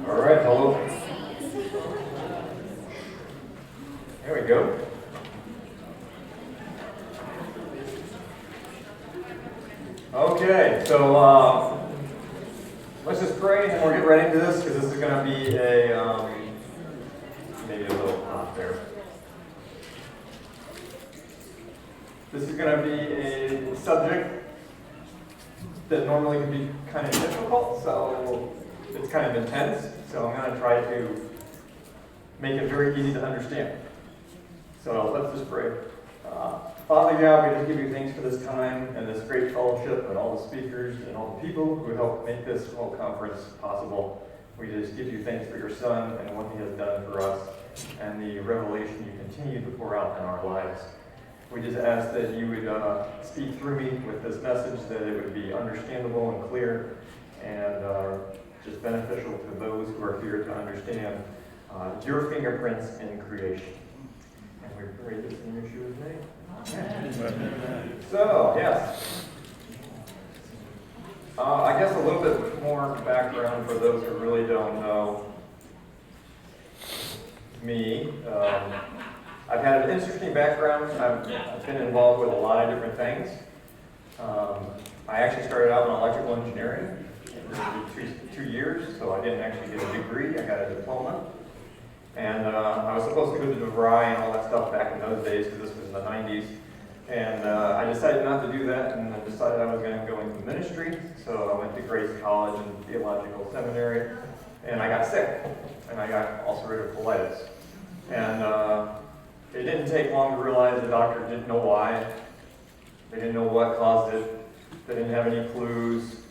All right, hello. There we go. Okay, so let's just pray and we'll get right into this because this is going to be maybe a little hot there. This is going to be a subject that normally can be kind of difficult, so it's kind of intense. So I'm going to try to make it very easy to understand. So let's just pray. Father God, we just give you thanks for this time and this great fellowship and all the speakers and all the people who helped make this whole conference possible. We just give you thanks for your Son and what he has done for us and the revelation you continue to pour out in our lives. We just ask that you would speak through me with this message, that it would be understandable and clear and just beneficial to those who are here to understand your fingerprints in creation. And we pray this in Yeshua's name. Amen. So, yes. I guess a little bit more background for those who really don't know me. I've had an interesting background. I've been involved with a lot of different things. I actually started out in electrical engineering for 2 years, so I didn't actually get a degree. I got a diploma. And I was supposed to go to DeVry and all that stuff back in those days because this was in the 90s. And I decided not to do that, and I decided I was going to go into ministry. So I went to Grace College and Theological Seminary, and I got sick, and I got ulcerative colitis. And it didn't take long to realize the doctor didn't know why. They didn't know what caused it. They didn't have any clues.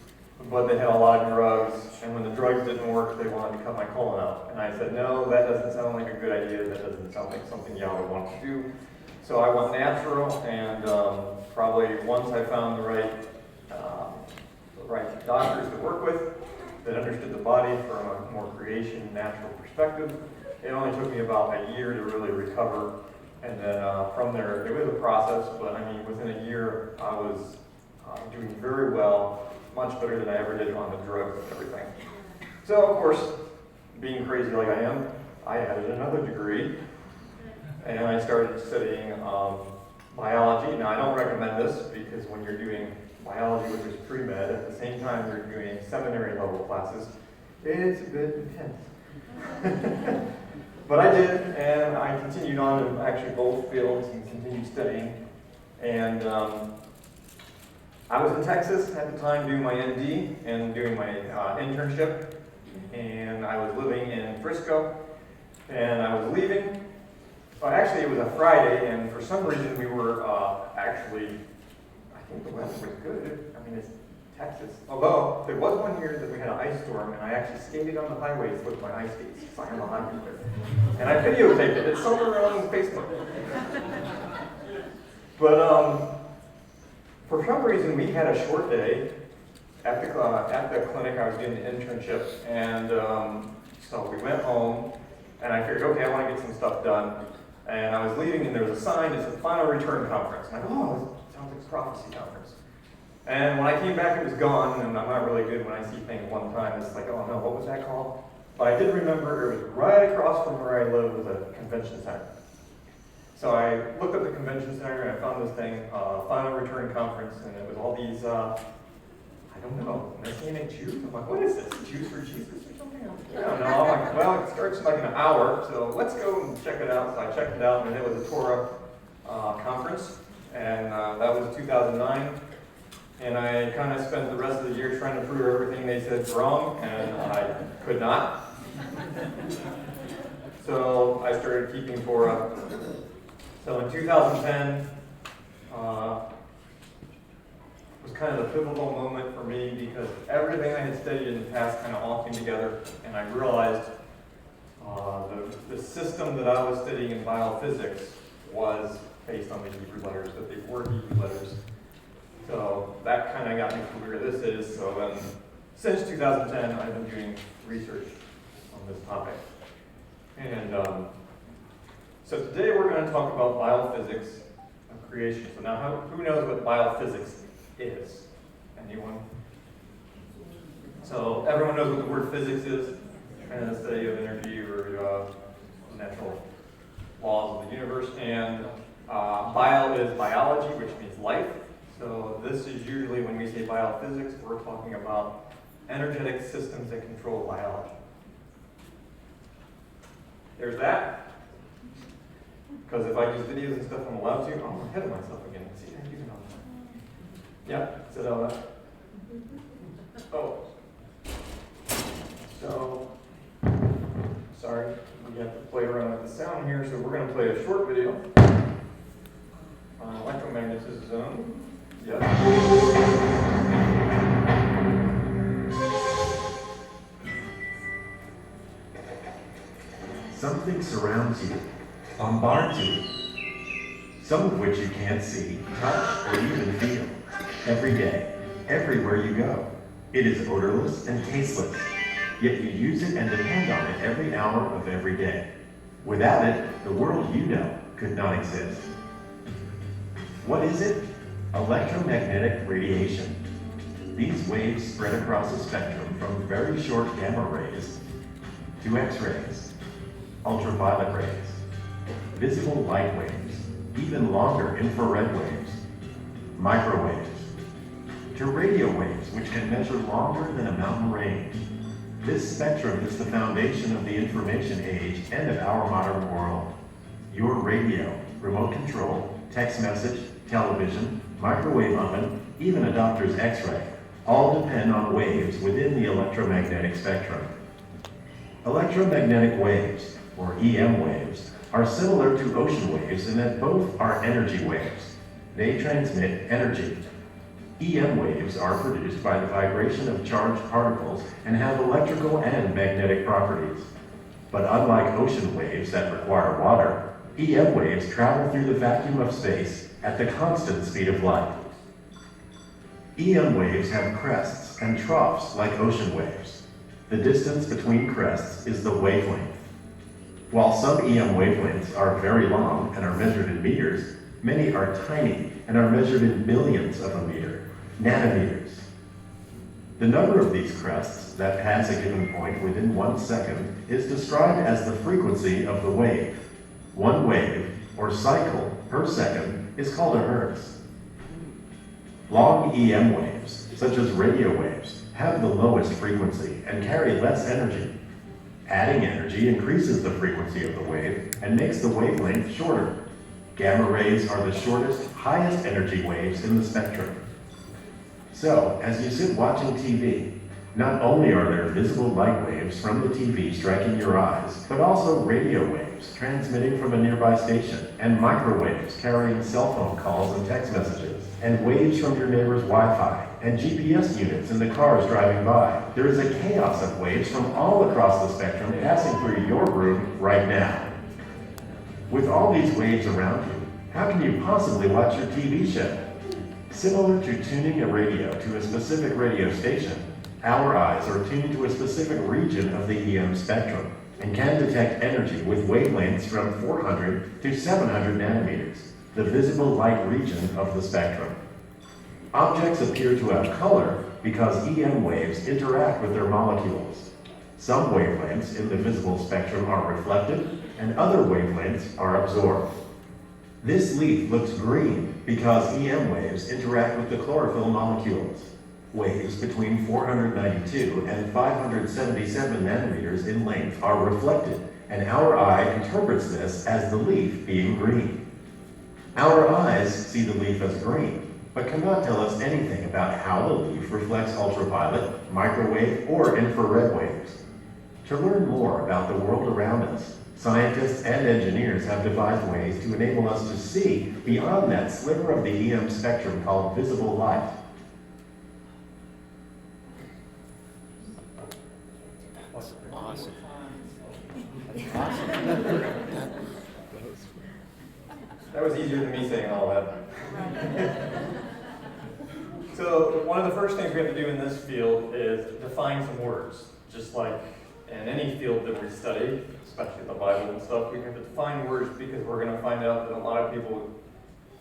But they had a lot of drugs, and when the drugs didn't work, they wanted to cut my colon out. And I said, no, that doesn't sound like a good idea. That doesn't sound like something y'all would want to do. So I went natural, and probably once I found the right doctors to work with that understood the body from a more creation, natural perspective, it only took me about a year to really recover. And then from there, it was a process, but I mean, within a year, I was doing very well. Much better than I ever did on the drugs and everything. So, of course, being crazy like I am, I added another degree, and I started studying biology. Now, I don't recommend this because when you're doing biology, which is pre-med, at the same time you're doing seminary level classes, it's a bit intense. But I did, and I continued on in actually both fields and continued studying. And I was in Texas at the time doing my MD and doing my internship, and I was living in Frisco, and I was leaving. Well, actually, it was a Friday, and for some reason we were actually, I think the weather was good. I mean, it's Texas. Although, there was one year that we had an ice storm, and I actually skated on the highways with my ice skates, so I'm a hockey player. And I videotaped it. It's somewhere on Facebook. But, for some reason, we had a short day at the clinic. I was doing the internship, and so we went home, and I figured, okay, I want to get some stuff done. And I was leaving, and there was a sign that said Final Return Conference. I'm like, oh, this sounds like a prophecy conference. And when I came back, it was gone, and I'm not really good when I see things one time. It's like, oh no, what was that called? But I did remember it was right across from where I live was a convention center. So I looked up the convention center and I found this thing, Final Return Conference, and it was all these, I don't know, Messianic Jews. I'm like, what is this? Jews for Jesus or something? I don't know. I'm like, well, it starts in like an hour, so let's go and check it out. So I checked it out, and it was a Torah conference, and that was 2009. And I kind of spent the rest of the year trying to prove everything they said wrong, and I could not. So I started keeping Torah. So in 2010 was kind of the pivotal moment for me because everything I had studied in the past kind of all came together, and I realized the system that I was studying in biophysics was based on the Hebrew letters, that they were Hebrew letters. So that kind of got me to where this is. So then, since 2010, I've been doing research on this topic. And so today we're going to talk about biophysics of creation. So now, who knows what biophysics is? Anyone? So everyone knows what the word physics is. kind of the study of energy or natural laws of the universe. And bio is biology, which means life. So this is usually, when we say biophysics, we're talking about energetic systems that control biology. There's that. Because if I use videos and stuff I'm allowed to, I'm ahead of myself again. See, I'm using all that. Yeah, said all that. Oh. So, sorry, we have to play around with the sound here, so we're going to play a short video on electromagnetism. Yes. Something surrounds you, bombards you, some of which you can't see, touch, or even feel. Every day, everywhere you go. It is odorless and tasteless, yet you use it and depend on it every hour of every day. Without it, the world you know could not exist. What is it? Electromagnetic radiation. These waves spread across a spectrum from very short gamma rays to X-rays, ultraviolet rays, visible light waves, even longer infrared waves, microwaves, to radio waves which can measure longer than a mountain range. This spectrum is the foundation of the information age and of our modern world. Your radio, remote control, text message, television, microwave oven, even a doctor's X-ray, all depend on waves within the electromagnetic spectrum. Electromagnetic waves, or EM waves, are similar to ocean waves in that both are energy waves. They transmit energy. EM waves are produced by the vibration of charged particles and have electrical and magnetic properties. But unlike ocean waves that require water, EM waves travel through the vacuum of space at the constant speed of light. EM waves have crests and troughs like ocean waves. The distance between crests is the wavelength. While some EM wavelengths are very long and are measured in meters, many are tiny and are measured in millions of a meter, nanometers. The number of these crests that pass a given point within 1 second is described as the frequency of the wave. One wave, or cycle, per second is called a hertz. Long EM waves, such as radio waves, have the lowest frequency and carry less energy. Adding energy increases the frequency of the wave and makes the wavelength shorter. Gamma rays are the shortest, highest energy waves in the spectrum. So, as you sit watching TV, not only are there visible light waves from the TV striking your eyes, but also radio waves transmitting from a nearby station, and microwaves carrying cell phone calls and text messages, and waves from your neighbor's Wi-Fi, and GPS units in the cars driving by. There is a chaos of waves from all across the spectrum passing through your room right now. With all these waves around you, how can you possibly watch your TV show? Similar to tuning a radio to a specific radio station, our eyes are tuned to a specific region of the EM spectrum and can detect energy with wavelengths from 400 to 700 nanometers, the visible light region of the spectrum. Objects appear to have color because EM waves interact with their molecules. Some wavelengths in the visible spectrum are reflected, and other wavelengths are absorbed. This leaf looks green because EM waves interact with the chlorophyll molecules. Waves between 492 and 577 nanometers in length are reflected, and our eye interprets this as the leaf being green. Our eyes see the leaf as green, but cannot tell us anything about how the leaf reflects ultraviolet, microwave, or infrared waves. To learn more about the world around us, scientists and engineers have devised ways to enable us to see beyond that sliver of the EM spectrum called visible light. Awesome. That was easier than me saying all that. So one of the first things we have to do in this field is define some words. Just like in any field that we study, especially the Bible and stuff, we have to define words because we're going to find out that a lot of people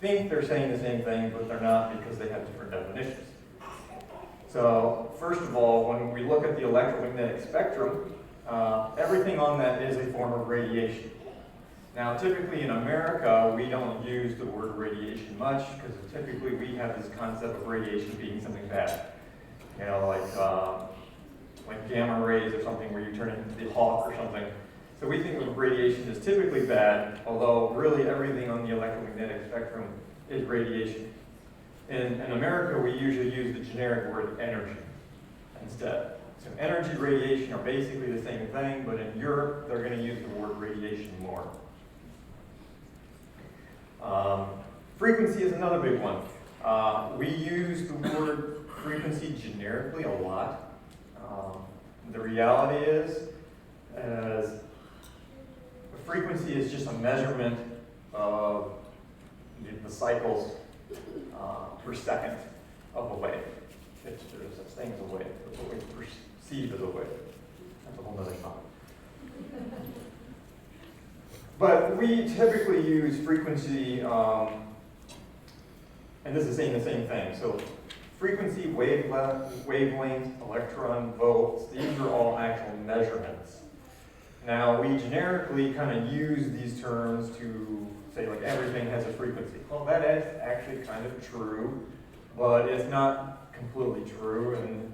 think they're saying the same thing, but they're not because they have different definitions. So first of all, when we look at the electromagnetic spectrum, everything on that is a form of radiation. Now, typically in America, we don't use the word radiation much because typically we have this concept of radiation being something bad. You know, like gamma rays or something where you turn into the Hawk or something. So we think of radiation as typically bad, although really everything on the electromagnetic spectrum is radiation. In America, we usually use the generic word energy instead. So energy and radiation are basically the same thing, but in Europe, they're going to use the word radiation more. Frequency is another big one. We use the word frequency generically a lot. The reality is, as frequency is just a measurement of the cycles per second of a wave. There's such thing as a wave. It's what we perceive as a wave. That's a whole other topic. But we typically use frequency, and this is saying the same thing. So frequency, wavelength, electron volts, these are all actual measurements. Now, we generically kind of use these terms to say, like, everything has a frequency. Well, that is actually kind of true, but it's not completely true. And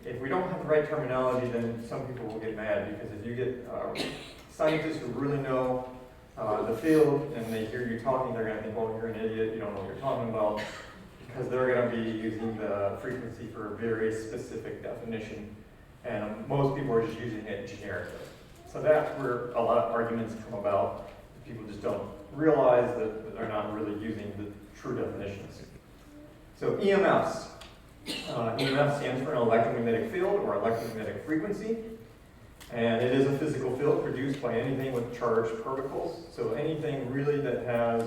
if we don't have the right terminology, then some people will get mad, because if you get scientists who really know the field and they hear you talking, they're going to think, well, you're an idiot, you don't know what you're talking about, because they're going to be using the frequency for a very specific definition. And most people are just using it generically. So that's where a lot of arguments come about. People just don't realize that they're not really using the true definitions. So EMFs. EMF stands for an electromagnetic field or electromagnetic frequency. And it is a physical field produced by anything with charged particles. So anything really that has,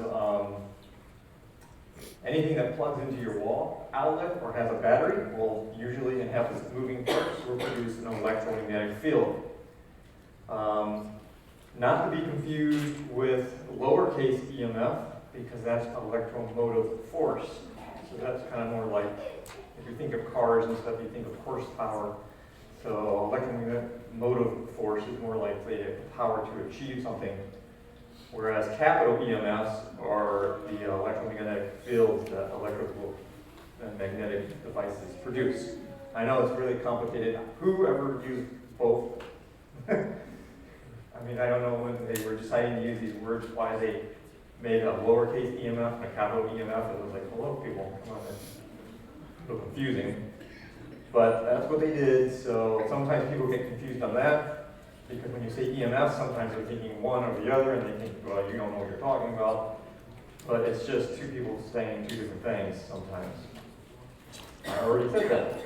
anything that plugs into your wall outlet or has a battery will usually, and have this moving parts, will produce an electromagnetic field. Not to be confused with lowercase EMF, because that's electromotive force. So that's kind of more like, if you think of cars and stuff, you think of horsepower. So electromotive force is more like the power to achieve something. Whereas capital EMFs are the electromagnetic fields that electrical and magnetic devices produce. I know it's really complicated. Who ever used both? I mean, I don't know when they were deciding to use these words, why they made a lowercase EMF and a capital EMF. It was like, hello, people, come on, it's a little confusing. But that's what they did, so sometimes people get confused on that, because when you say EMF, sometimes they're thinking one or the other, and they think, well, you don't know what you're talking about. But it's just two people saying two different things sometimes. I already said that.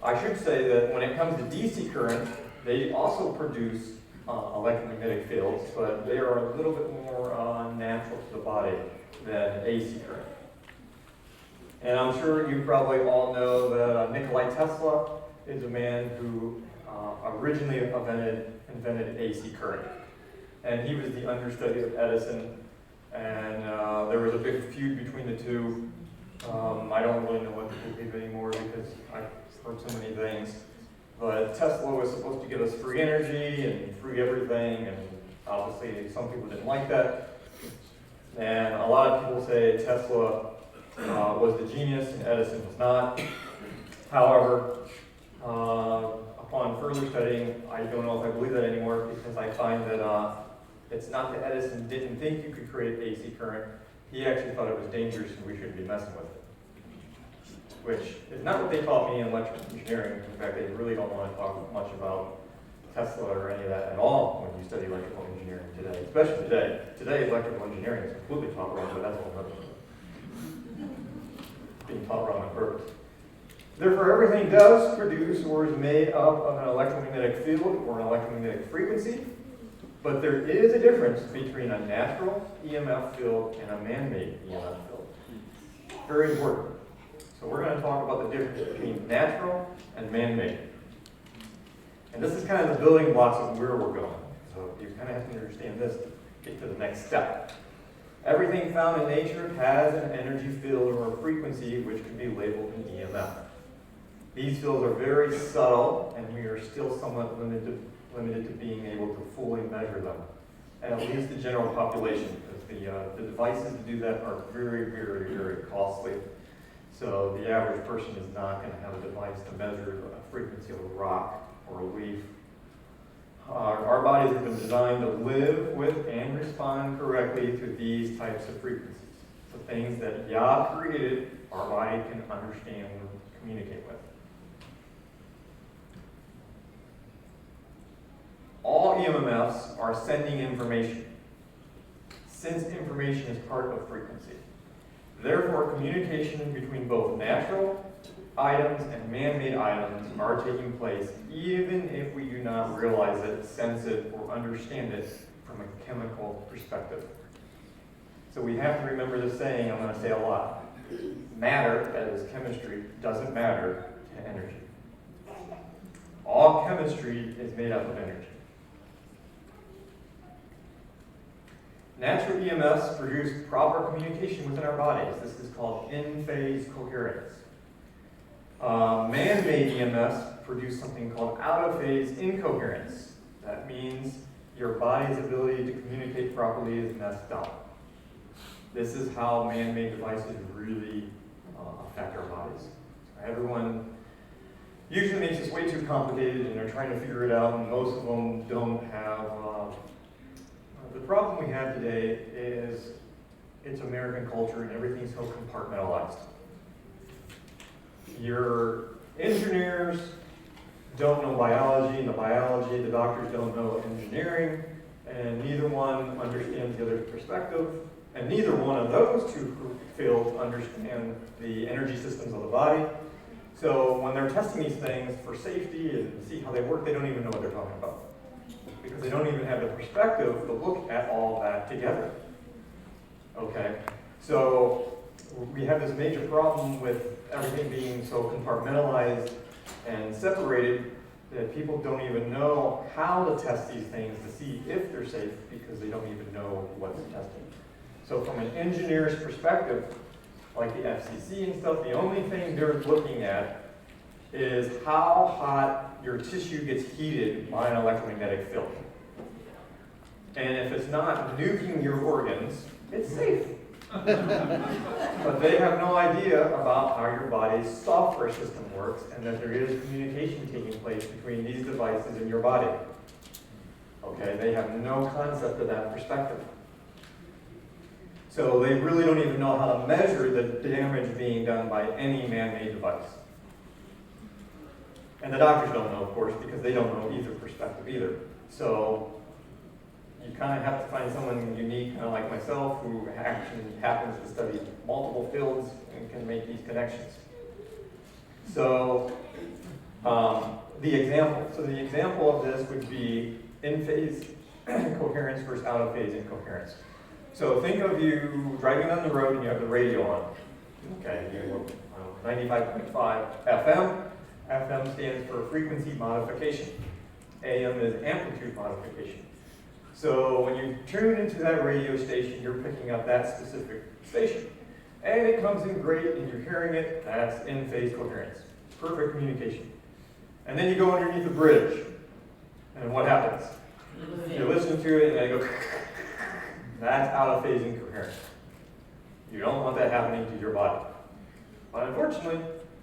I should say that when it comes to DC current, they also produce electromagnetic fields, but they are a little bit more natural to the body than AC current. And I'm sure you probably all know that Nikola Tesla is a man who originally invented AC current. And he was the understudy of Edison, and there was a big feud between the two. I don't really know what to believe anymore because I've heard so many things. But Tesla was supposed to give us free energy and free everything, and obviously some people didn't like that. And a lot of people say Tesla was the genius and Edison was not. However, upon further studying, I don't know if I believe that anymore, because I find that it's not that Edison didn't think you could create AC current. He actually thought it was dangerous and we shouldn't be messing with it. Which is not what they taught me in electrical engineering. In fact, they really don't want to talk much about Tesla or any of that at all when you study electrical engineering today, especially today. Today, electrical engineering is completely taught wrong, but that's a whole other thing. Being taught wrong on purpose. Therefore, everything does produce or is made up of an electromagnetic field or an electromagnetic frequency, but there is a difference between a natural EMF field and a man-made EMF field. Very important. So we're going to talk about the difference between natural and man-made. And this is kind of the building blocks of where we're going. So you kind of have to understand this to get to the next step. Everything found in nature has an energy field or a frequency which can be labeled an EMF. These fields are very subtle, and we are still somewhat limited to being able to fully measure them, and at least the general population, because the devices to do that are very, very, very costly. So the average person is not going to have a device to measure the frequency of a rock or a leaf. Our bodies have been designed to live with and respond correctly to these types of frequencies. The things that Yah created, our body can understand and communicate with. All EMFs are sending information, since information is part of frequency. Therefore, communication between both natural items and man-made items are taking place, even if we do not realize it, sense it, or understand it from a chemical perspective. So we have to remember the saying I'm going to say a lot. Matter, that is chemistry, doesn't matter to energy. All chemistry is made up of energy. Natural EMFs produce proper communication within our bodies. This is called in-phase coherence. Man-made EMFs produce something called out-of-phase incoherence. That means your body's ability to communicate properly is messed up. This is how man-made devices really affect our bodies. Everyone usually makes this way too complicated, and they're trying to figure it out, and most of them don't have. The problem we have today is it's American culture, and everything's so compartmentalized. Your engineers don't know biology, and the doctors don't know engineering, and neither one understands the other's perspective, and neither one of those two fields understand the energy systems of the body. So when they're testing these things for safety and see how they work, they don't even know what they're talking about, because they don't even have the perspective to look at all that together. Okay, so we have this major problem with everything being so compartmentalized and separated that people don't even know how to test these things to see if they're safe, because they don't even know what's testing. So from an engineer's perspective, like the FCC and stuff, the only thing they're looking at is how hot your tissue gets heated by an electromagnetic field. And if it's not nuking your organs, it's safe. But they have no idea about how your body's software system works, and that there is communication taking place between these devices and your body. Okay, they have no concept of that perspective. So they really don't even know how to measure the damage being done by any man-made device. And the doctors don't know, of course, because they don't know either perspective either. So you kind of have to find someone unique, kind of like myself, who actually happens to study multiple fields and can make these connections. So the example of this would be in-phase coherence versus out-of-phase incoherence. So think of you driving down the road and you have the radio on. Okay, you're 95.5 FM. FM stands for frequency modification. AM is amplitude modification. So when you tune into that radio station, you're picking up that specific station. And it comes in great and you're hearing it, that's in-phase coherence. Perfect communication. And then you go underneath the bridge. And what happens? You listen to it and they go, that's out-of-phase incoherence. You don't want that happening to your body. But unfortunately,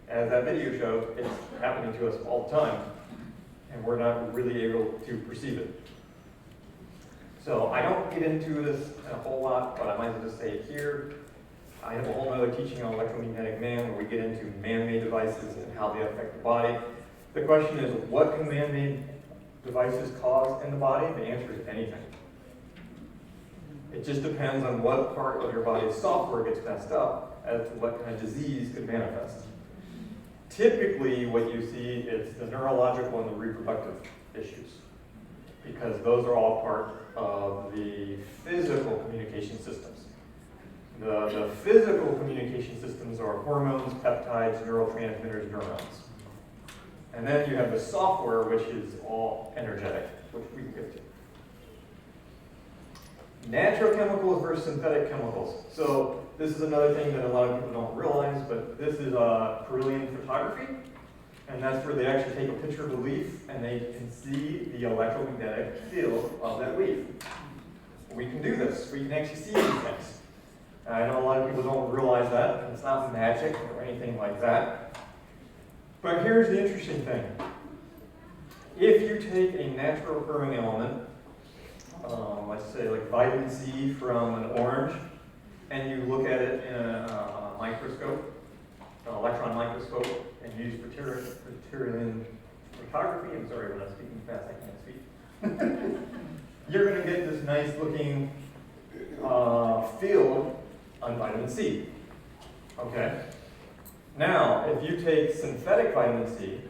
as that video showed, it's happening to us all the time, and we're not really able to perceive it. So I don't get into this a whole lot, but I might as well just say it here. I have a whole other teaching on electromagnetic man, where we get into man-made devices and how they affect the body. The question is, what can man-made devices cause in the body? The answer is anything. It just depends on what part of your body's software gets messed up as to what kind of disease could manifest. Typically, what you see is the neurological and the reproductive issues, because those are all part of the physical communication systems. The physical communication systems are hormones, peptides, neurotransmitters, neurons. And then you have the software, which is all energetic, which we can get to. Natural chemicals versus synthetic chemicals. So this is another thing that a lot of people don't realize, but this is Peruvian photography. And that's where they actually take a picture of the leaf and they can see the electromagnetic field of that leaf. We can do this. We can actually see these things. And I know a lot of people don't realize that, and it's not magic or anything like that. But here's the interesting thing. If you take a natural occurring element, let's say like vitamin C from an orange, and you look at it in a microscope, an electron microscope, and use Criterion photography, I'm sorry when I'm speaking fast, I can't speak. You're going to get this nice looking field on vitamin C. Okay? Now, if you take synthetic vitamin C,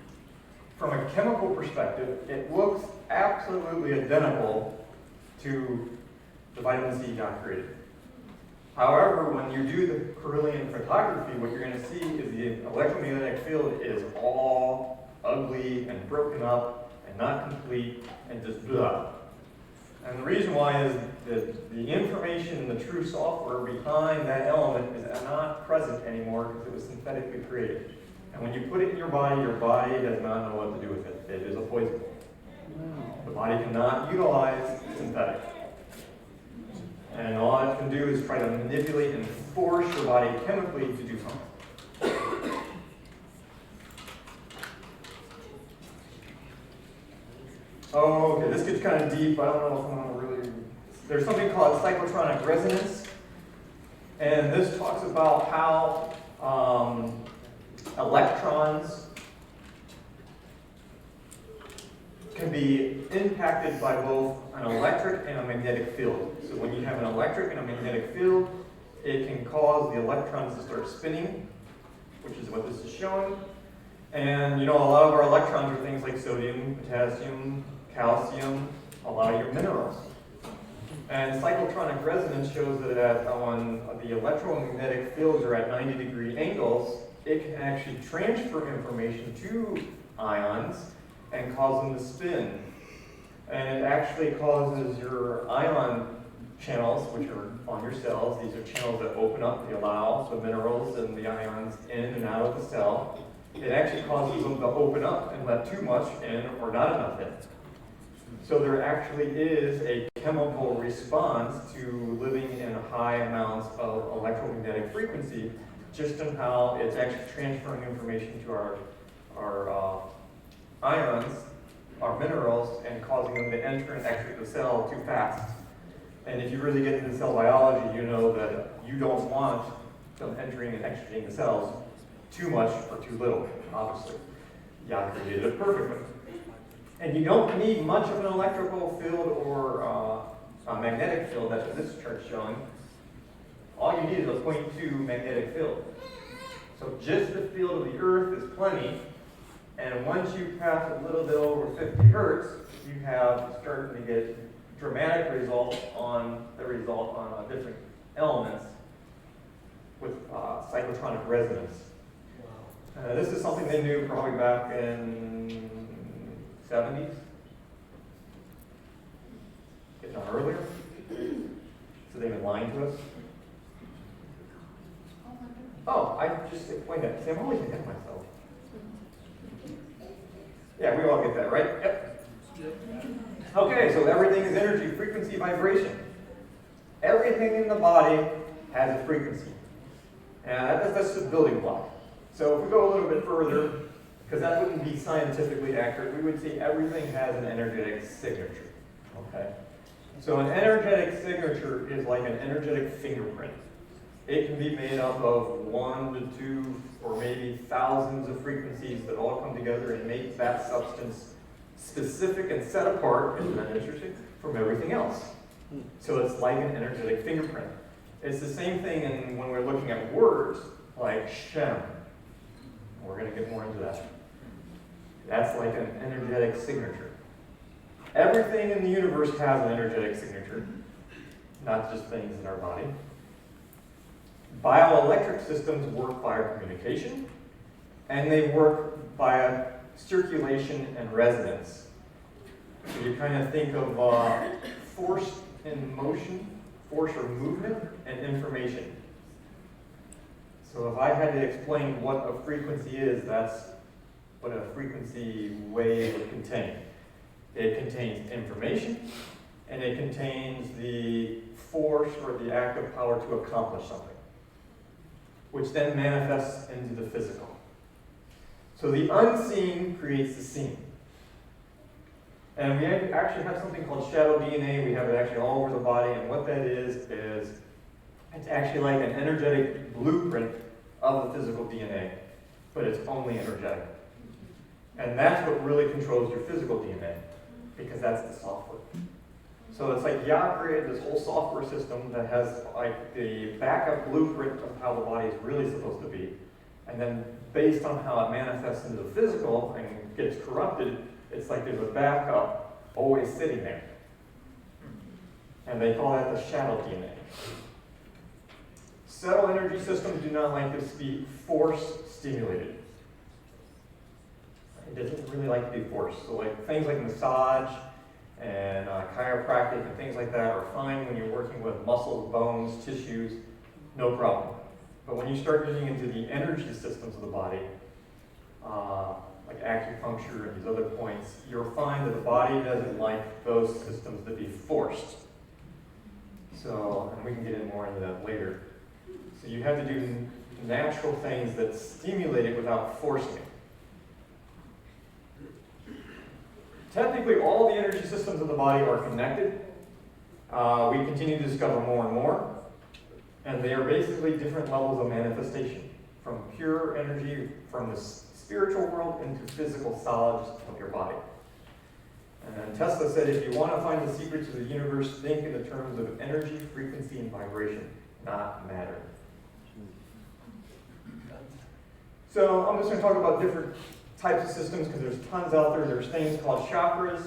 from a chemical perspective, it looks absolutely identical to the vitamin C got created. However, when you do the Kirlian photography, what you're going to see is the electromagnetic field is all ugly and broken up and not complete and just blah. And the reason why is that the information and the true software behind that element is not present anymore because it was synthetically created. And when you put it in your body does not know what to do with it. It is a poison. The body cannot utilize synthetic. And all it can do is try to manipulate and force your body chemically to do something. Oh, okay, this gets kind of deep. I don't know if I want to really... There's something called Psychotronic Resonance. And this talks about how electrons can be impacted by both an electric and a magnetic field. So when you have an electric and a magnetic field, it can cause the electrons to start spinning, which is what this is showing. And you know, a lot of our electrons are things like sodium, potassium, calcium, a lot of your minerals. And cyclotronic resonance shows that when the electromagnetic fields are at 90-degree angles, it can actually transfer information to ions and cause them to spin. And it actually causes your ion channels, which are on your cells. These are channels that open up, they allow the minerals and the ions in and out of the cell. It actually causes them to open up and let too much in or not enough in. So there actually is a chemical response to living in high amounts of electromagnetic frequency, just in how it's actually transferring information to our ions, our minerals, and causing them to enter and exit the cell too fast. And if you really get into cell biology, you know that you don't want them entering and exiting the cells too much or too little, obviously. Yah created it perfectly. And you don't need much of an electrical field or a magnetic field, that's what this chart's showing. All you need is a 0.2 magnetic field. So just the field of the Earth is plenty, and once you pass a little bit over 50 hertz, you have starting to get dramatic results on different elements with cyclotronic resonance. This is something they knew probably back in 70s, if not earlier. So they've been lying to us. Oh, I just explained that. See, I'm always ahead of myself. Yeah, we all get that, right? Yep. Okay, so everything is energy, frequency, vibration. Everything in the body has a frequency. And that's the building block. So if we go a little bit further, because that wouldn't be scientifically accurate, we would say everything has an energetic signature. Okay? So an energetic signature is like an energetic fingerprint. It can be made up of 1 to 2 or maybe thousands of frequencies that all come together and make that substance specific and set apart, isn't that interesting, from everything else. So it's like an energetic fingerprint. It's the same thing when we're looking at words like Shem. We're going to get more into that. That's like an energetic signature. Everything in the universe has an energetic signature, not just things in our body. Bioelectric systems work via communication, and they work via circulation and resonance. So you kind of think of force and motion, force or movement, and information. So if I had to explain what a frequency is, that's what a frequency wave would contain. It contains information, and it contains the force or the active power to accomplish something, which then manifests into the physical. So the unseen creates the seen. And we actually have something called shadow DNA. We have it actually all over the body, and what that is it's actually like an energetic blueprint of the physical DNA, but it's only energetic. And that's what really controls your physical DNA, because that's the software. So it's like Yah created this whole software system that has like the backup blueprint of how the body is really supposed to be. And then based on how it manifests into the physical and gets corrupted, it's like there's a backup always sitting there. And they call that the shadow DNA. Subtle energy systems do not like to be force stimulated. It doesn't really like to be forced. So like things like massage and chiropractic and things like that are fine when you're working with muscles, bones, tissues, no problem. But when you start getting into the energy systems of the body, like acupuncture and these other points, you'll find that the body doesn't like those systems to be forced. So, and we can get in more into that later. So you have to do natural things that stimulate it without forcing it. Technically, all the energy systems of the body are connected. We continue to discover more and more. And they are basically different levels of manifestation. From pure energy from the spiritual world into physical solids of your body. And then Tesla said, if you want to find the secrets of the universe, think in the terms of energy, frequency, and vibration, not matter. So I'm just going to talk about different types of systems because there's tons out there. There's things called chakras.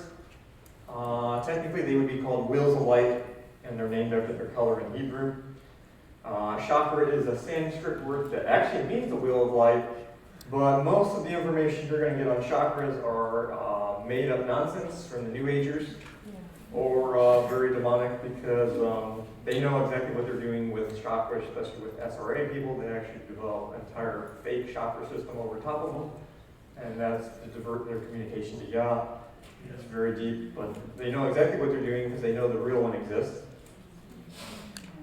Technically, they would be called wheels of light, and they're named after their color in Hebrew. Chakra is a Sanskrit word that actually means the wheel of light, but most of the information you're going to get on chakras are made up nonsense from the New Agers, or very demonic because they know exactly what they're doing with chakras, especially with SRA people. They actually develop an entire fake chakra system over top of them, and that's to divert their communication to Yah. It's very deep, but they know exactly what they're doing because they know the real one exists.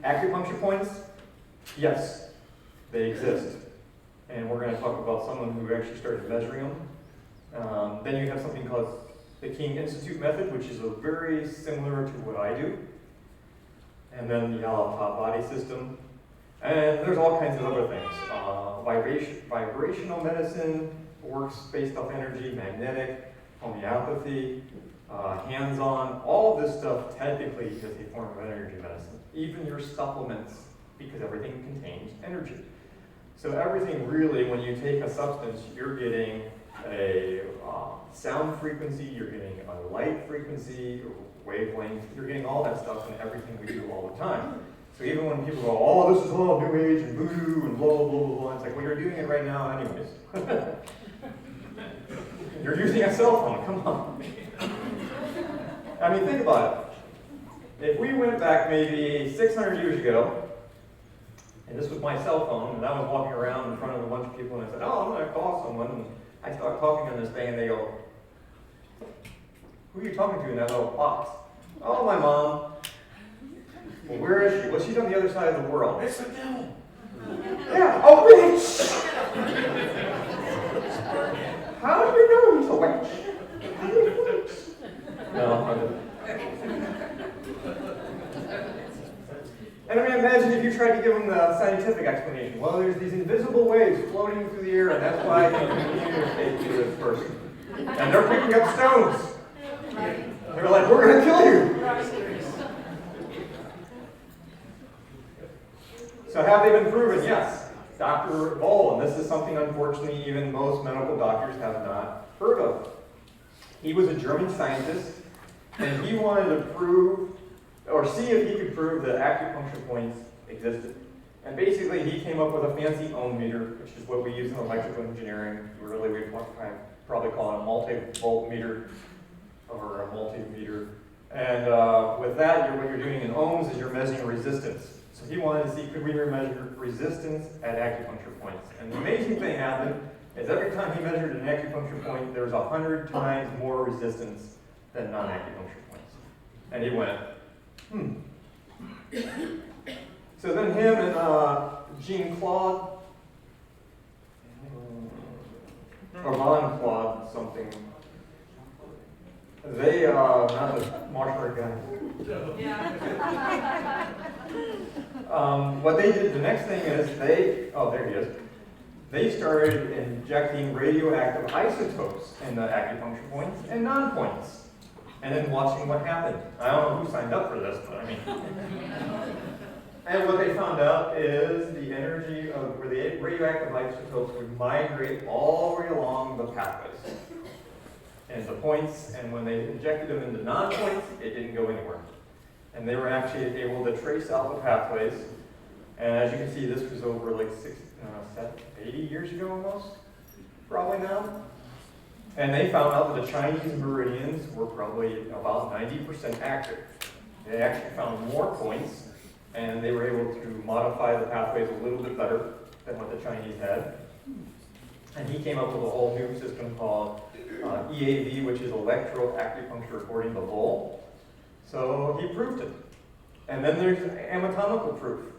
Acupuncture points, yes, they exist. And we're going to talk about someone who actually started measuring them. Then you have something called the King Institute method, which is very similar to what I do. And then the Yalop top body system. And there's all kinds of other things. Vibrational medicine works based off energy, magnetic, homeopathy, hands-on. All of this stuff technically is a form of energy medicine. Even your supplements, because everything contains energy. So everything really, when you take a substance, you're getting a sound frequency, you're getting a light frequency, wavelength, you're getting all that stuff in everything we do all the time. So even when people go, oh, this is all New Age and voodoo and blah, blah, blah, blah, it's like, well, you're doing it right now anyways. You're using a cell phone, come on. I mean, think about it. If we went back maybe 600 years ago, and this was my cell phone, and I was walking around in front of a bunch of people, and I said, oh, I'm going to call someone, and I start talking on this thing, and they go, who are you talking to in that little box? Oh, my mom. Well, where is she? Well, she's on the other side of the world. It's the devil. Yeah, oh, wait. How do you know he's a witch? How do you know? No, and I mean, imagine if you tried to give them the scientific explanation. Well, there's these invisible waves floating through the air, and that's why I can communicate to this person. And they're picking up stones. They're like, we're going to kill you. So have they been proven? Yes. Dr. Boll, and this is something, unfortunately, even most medical doctors have not heard of. He was a German scientist, and he wanted to prove, or see if he could prove that acupuncture points existed. And basically, he came up with a fancy ohm meter, which is what we use in electrical engineering. Really, we'd probably call it a multi-volt meter or a multimeter. And with that, what you're doing in ohms is you're measuring resistance. So he wanted to see, could we measure resistance at acupuncture points? And the amazing thing happened is every time he measured an acupuncture point, there was 100 times more resistance than non-acupuncture points. And he went, So then him and Jean-Claude, or Von Claude something, they, not the martial art guy. What they did, the next thing is there he is. They started injecting radioactive isotopes in the acupuncture points and non-points, and then watching what happened. I don't know who signed up for this, but I mean. And what they found out is the energy of where the radioactive isotopes would migrate all the way along the pathways and the points, and when they injected them into non-points, it didn't go anywhere. And they were actually able to trace out the pathways. And as you can see, this was over like 80 years ago almost, probably now. And they found out that the Chinese meridians were probably about 90% accurate. They actually found more points, and they were able to modify the pathways a little bit better than what the Chinese had. And he came up with a whole new system called EAV, which is electroacupuncture according to Bowl. So he proved it. And then there's anatomical proof.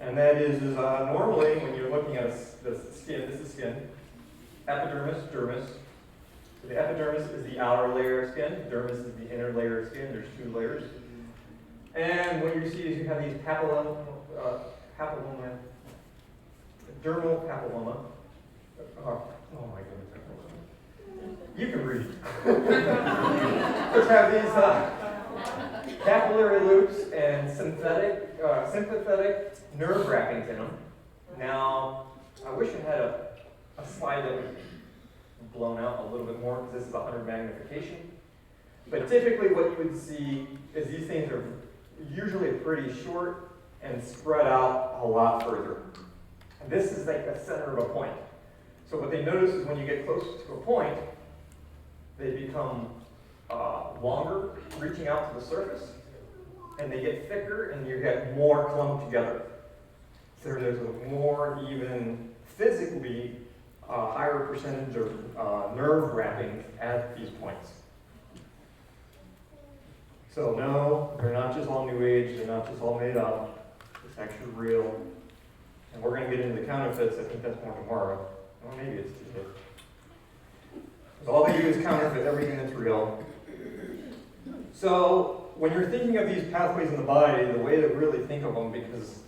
And that is normally when you're looking at the skin, this is skin, epidermis, dermis. So the epidermis is the outer layer of skin, dermis is the inner layer of skin, there's 2 layers. And what you see is you have these papilloma, dermal papilloma. Oh my goodness. You can read. Just have these capillary loops and sympathetic nerve wrappings in them. Now, I wish I had a slide that would be blown out a little bit more because this is 100 magnification. But typically what you would see is these things are usually pretty short and spread out a lot further. And this is like the center of a point. So what they notice is when you get close to a point, they become longer, reaching out to the surface, and they get thicker and you get more clumped together. So there's a more even physically higher percentage of nerve wrapping at these points. So no, they're not just all new age, they're not just all made up. It's actually real. And we're going to get into the counterfeits. I think that's more tomorrow. Or maybe it's today. But all they do is counterfeit everything that's real. So when you're thinking of these pathways in the body, the way to really think of them, because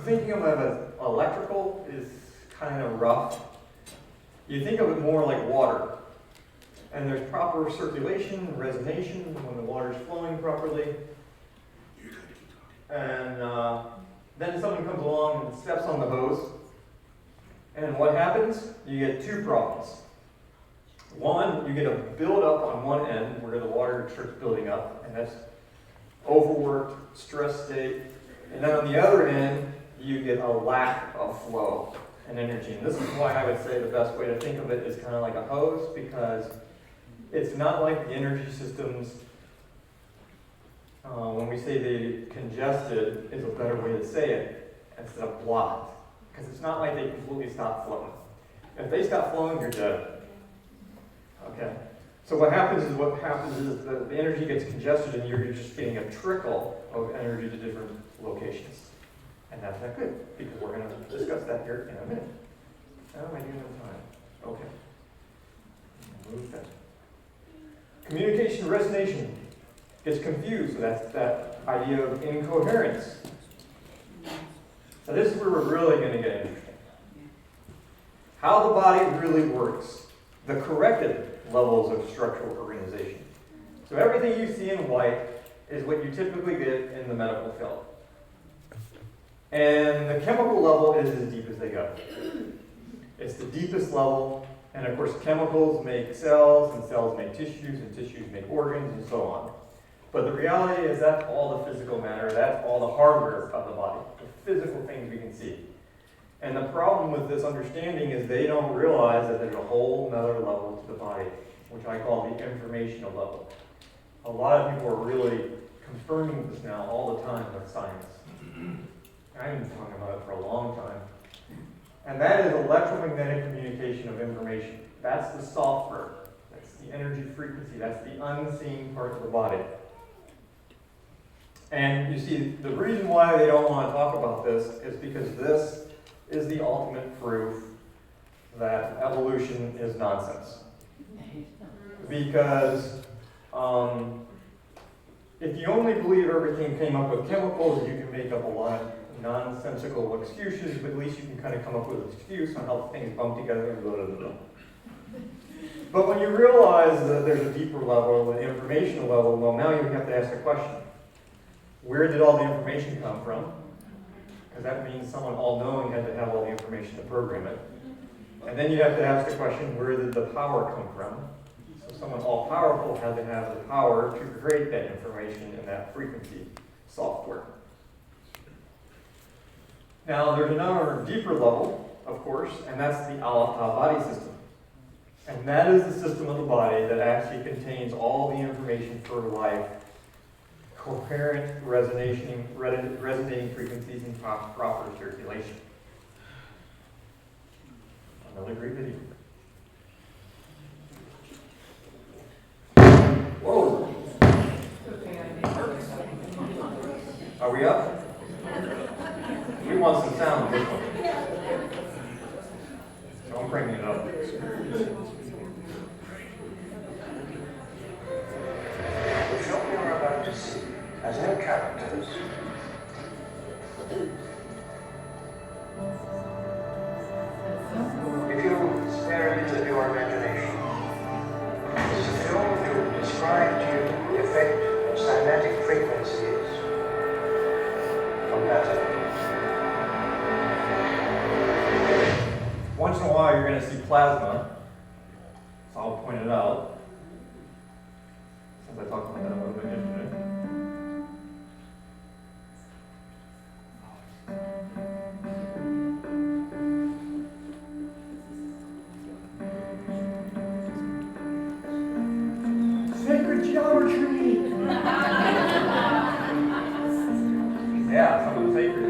thinking of them as electrical is kind of rough. You think of it more like water. And there's proper circulation and resonation when the water's flowing properly. And then someone comes along and steps on the hose. And what happens? You get 2 problems. One, you get a buildup on one end where the water starts building up, and that's overworked, stress state. And then on the other end, you get a lack of flow and energy. And this is why I would say the best way to think of it is kind of like a hose, because it's not like the energy systems, when we say they congested is a better way to say it, instead of blocked. Because it's not like they completely stop flowing. If they stop flowing, you're dead. Okay? So what happens is the energy gets congested and you're just getting a trickle of energy to different locations. And that's not good, because we're going to discuss that here in a minute. How am I doing on time? Okay. Move that. Communication resonation gets confused, so that's that idea of incoherence. So this is where we're really going to get interesting. How the body really works, the corrected levels of structural organization. So everything you see in white is what you typically get in the medical field. And the chemical level is as deep as they go. It's the deepest level, and of course chemicals make cells, and cells make tissues, and tissues make organs, and so on. But the reality is that's all the physical matter, that's all the hardware of the body, the physical things we can see. And the problem with this understanding is they don't realize that there's a whole nother level to the body, which I call the informational level. A lot of people are really confirming this now all the time with science. I've been talking about it for a long time. And that is electromagnetic communication of information. That's the software. That's the energy frequency. That's the unseen part of the body. And you see, the reason why they don't want to talk about this is because this is the ultimate proof that evolution is nonsense. Because if you only believe everything came up with chemicals, you can make up a lot of nonsensical excuses, but at least you can kind of come up with an excuse on how things bump together and blah, blah, blah. But when you realize that there's a deeper level, an informational level, well, now you have to ask the question, where did all the information come from? Because that means someone all-knowing had to have all the information to program it. And then you have to ask the question, where did the power come from? So someone all-powerful had to have the power to create that information in that frequency software. Now, there's another deeper level, of course, and that's the body system. And that is the system of the body that actually contains all the information for life, coherent, resonating frequencies, and proper circulation. Another great video. Whoa! Are we up? We want some sound with this one. So I'm bringing it up. The film you're about to see has no characters. If you spare a bit of your imagination, this is a film to describe to you the effect of cymatic frequencies on matter. Once in a while, you're going to see plasma. So I'll point it out. Since I talked about that a little bit yesterday. Sacred geometry! Yeah, some of the sacred.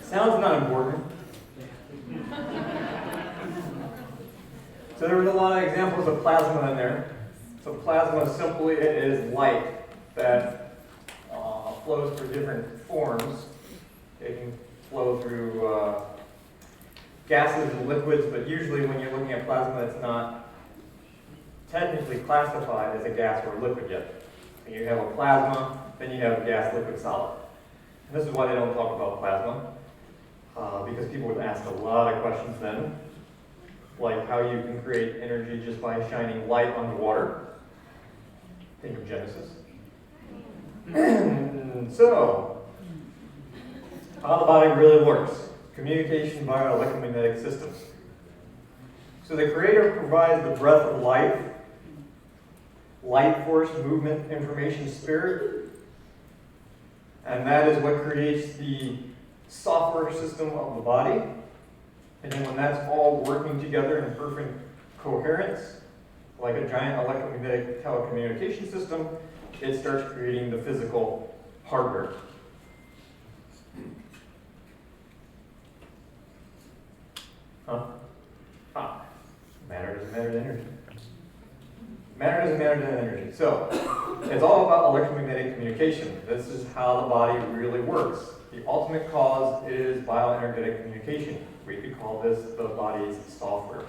Sound's not important. So there was a lot of examples of plasma in there. So plasma simply is light that flows through different forms. It can flow through gases and liquids, but usually when you're looking at plasma, it's not technically classified as a gas or a liquid yet. So you have a plasma, then you have a gas, liquid, solid. And this is why they don't talk about plasma, because people would ask a lot of questions then, like how you can create energy just by shining light on water. Think of Genesis. So, how the body really works. Communication via electromagnetic systems. So the Creator provides the breath of life, light force, movement, information, spirit, and that is what creates the software system of the body. And then when that's all working together in perfect coherence, like a giant electromagnetic telecommunication system, it starts creating the physical hardware. Matter doesn't matter to energy. Matter doesn't matter to energy. So, it's all about electromagnetic communication. This is how the body really works. The ultimate cause is bioenergetic communication. We could call this the body's software.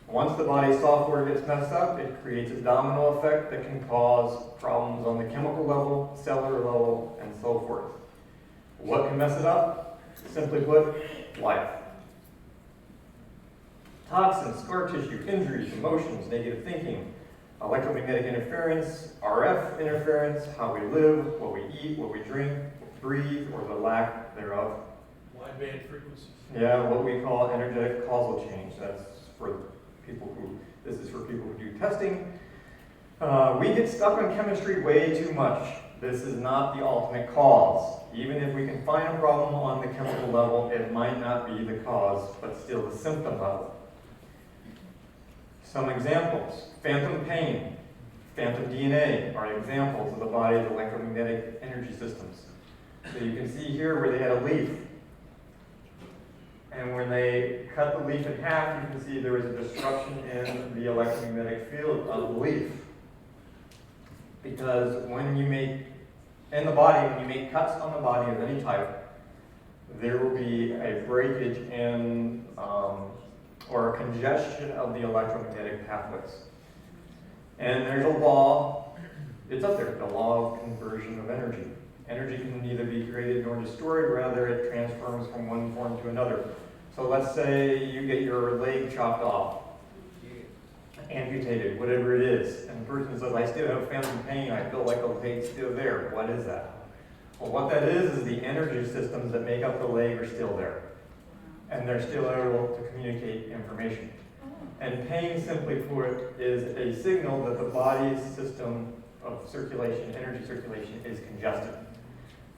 Once the body's software gets messed up, it creates a domino effect that can cause problems on the chemical level, cellular level, and so forth. What can mess it up? Simply put, life. Toxins, scar tissue, injuries, emotions, negative thinking, electromagnetic interference, RF interference, how we live, what we eat, what we drink, breathe, or the lack thereof. Wideband frequencies. Yeah, what we call energetic causal change. That's for this is for people who do testing. We get stuck on chemistry way too much. This is not the ultimate cause. Even if we can find a problem on the chemical level, it might not be the cause, but still the symptom level. Some examples: phantom pain, phantom DNA are examples of the body's electromagnetic energy systems. So you can see here where they had a leaf. And when they cut the leaf in half, you can see there was a disruption in the electromagnetic field of the leaf. Because when you make, in the body, when you make cuts on the body of any type, there will be a breakage in, or a congestion of the electromagnetic pathways. And there's a law, it's up there, the law of conversion of energy. Energy can neither be created nor destroyed, rather it transforms from one form to another. So let's say you get your leg chopped off, amputated, whatever it is, and the person says, I still have phantom pain, I feel like the leg's still there. What is that? Well, what that is the energy systems that make up the leg are still there. And they're still able to communicate information. And pain, simply put, is a signal that the body's system of circulation, energy circulation, is congested.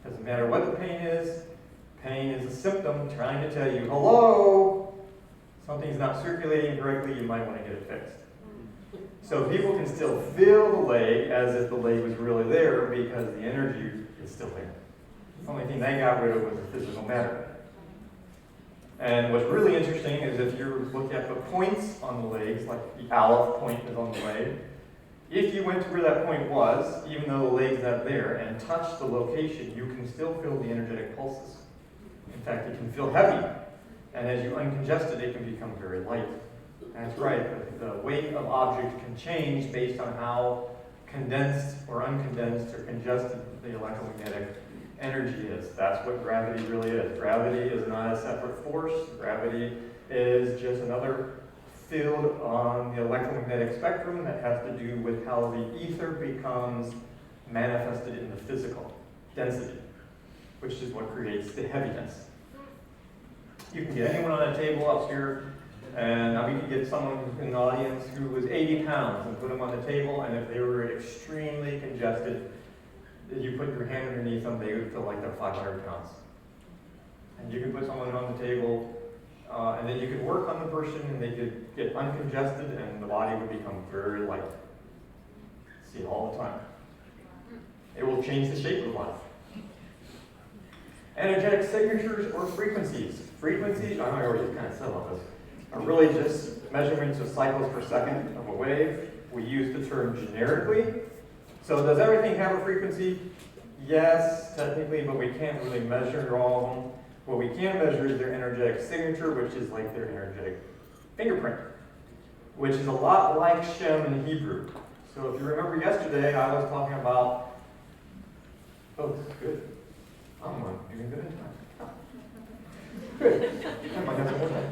Doesn't matter what the pain is a symptom trying to tell you, hello, something's not circulating correctly, you might want to get it fixed. So people can still feel the leg as if the leg was really there because the energy is still there. The only thing they got rid of was the physical matter. And what's really interesting is if you look at the points on the legs, like the Aleph point is on the leg, if you went to where that point was, even though the leg's not there, and touched the location, you can still feel the energetic pulses. In fact, it can feel heavy. And as you uncongest it, it can become very light. That's right, the weight of objects can change based on how condensed or uncondensed or congested the electromagnetic energy is. That's what gravity really is. Gravity is not a separate force. Gravity is just another field on the electromagnetic spectrum that has to do with how the ether becomes manifested in the physical density, which is what creates the heaviness. You can get anyone on a table up here, and we can get someone in the audience who was 80 pounds and put them on the table, and if they were extremely congested, you put your hand underneath them, they would feel like they're 500 pounds. And you can put someone on the table, and then you could work on the person, and they could get uncongested, and the body would become very light. See it all the time. It will change the shape of life. Energetic signatures or frequencies. Frequencies, I know I already kind of said about this, are really just measurements of cycles per second of a wave. We use the term generically. So does everything have a frequency? Yes, technically, but we can't really measure all of them. What we can measure is their energetic signature, which is like their energetic fingerprint, which is a lot like Shem in Hebrew. So if you remember yesterday, I was talking about, oh, this is good. I'm doing good in time. Good. I might have some more time.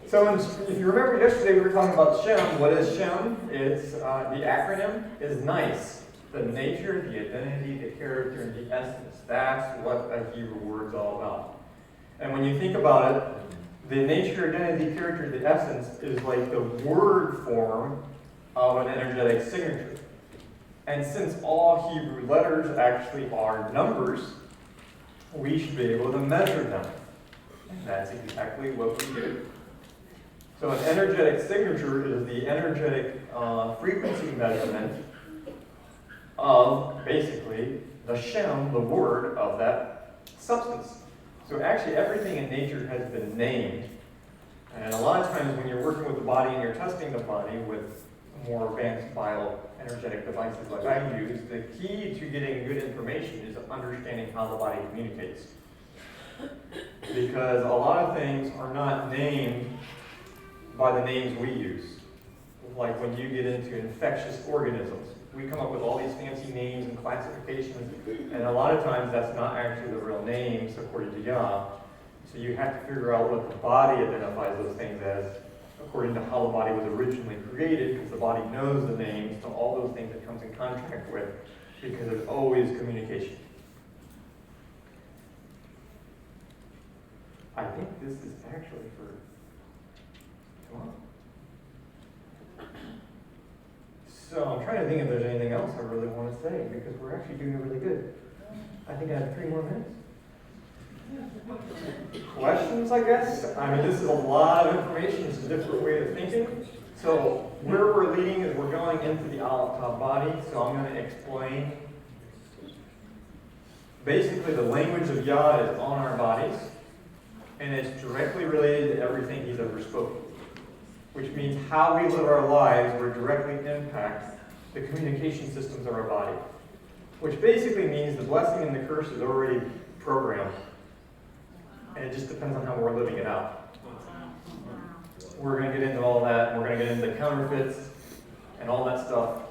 So if you remember yesterday, we were talking about Shem. What is Shem? It's, the acronym is NICE. The nature, the identity, the character, and the essence. That's what a Hebrew word's all about. And when you think about it, the nature, identity, character, the essence is like the word form of an energetic signature. And since all Hebrew letters actually are numbers, we should be able to measure them. And that's exactly what we do. So an energetic signature is the energetic frequency measurement of basically the Shem, the word of that substance. So actually everything in nature has been named. And a lot of times when you're working with the body and you're testing the body with more advanced bioenergetic devices like I use, the key to getting good information is understanding how the body communicates. Because a lot of things are not named by the names we use. Like when you get into infectious organisms, we come up with all these fancy names and classifications, and a lot of times that's not actually the real names according to Yah. So you have to figure out what the body identifies those things as according to how the body was originally created, because the body knows the names to all those things it comes in contact with, because there's always communication. I think this is actually for tomorrow. So I'm trying to think if there's anything else I really want to say, because we're actually doing really good. I think I have 3 more minutes. Questions, I guess? I mean, this is a lot of information. It's a different way of thinking. So where we're leading is we're going into the Aleph body. So I'm going to explain. Basically, the language of Yah is on our bodies, and it's directly related to everything He's ever spoken. Which means how we live our lives will directly impact the communication systems of our body. Which basically means the blessing and the curse is already programmed. And it just depends on how we're living it out. We're going to get into all that, and we're going to get into counterfeits and all that stuff.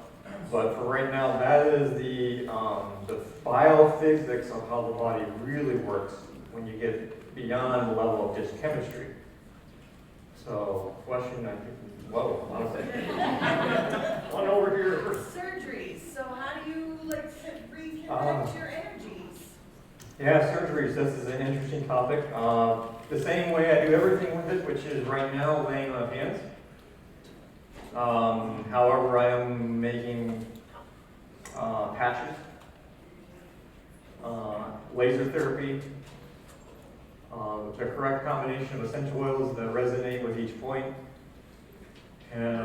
But for right now, that is the biophysics of how the body really works when you get beyond the level of just chemistry. So, question, I think, whoa, a lot of things. One over here. Surgeries. So how do you reconnect your energies? Yeah, surgeries. This is an interesting topic. The same way I do everything with it, which is right now laying on hands. However, I am making patches, laser therapy, the correct combination of essential oils that resonate with each point. And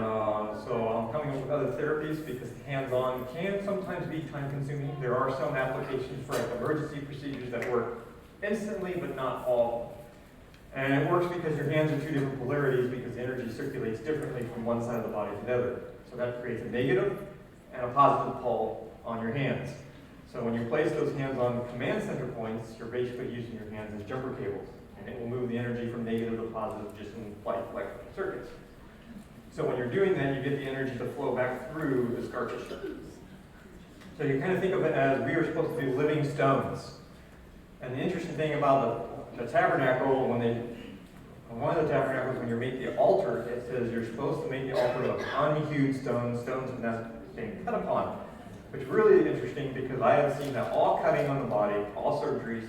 so I'm coming up with other therapies because hands-on can sometimes be time-consuming. There are some applications for like emergency procedures that work instantly, but not all. And it works because your hands are 2 different polarities because the energy circulates differently from one side of the body to the other. So that creates a negative and a positive pole on your hands. So when you place those hands on command center points, you're basically using your hands as jumper cables. And it will move the energy from negative to positive just in like circuits. So when you're doing that, you get the energy to flow back through the scar tissue. So you kind of think of it as we are supposed to be living stones. And the interesting thing about the tabernacle, one of the tabernacles, when you make the altar, it says you're supposed to make the altar of unhewed stones and that's being cut upon. Which is really interesting because I have seen that all cutting on the body, all surgeries,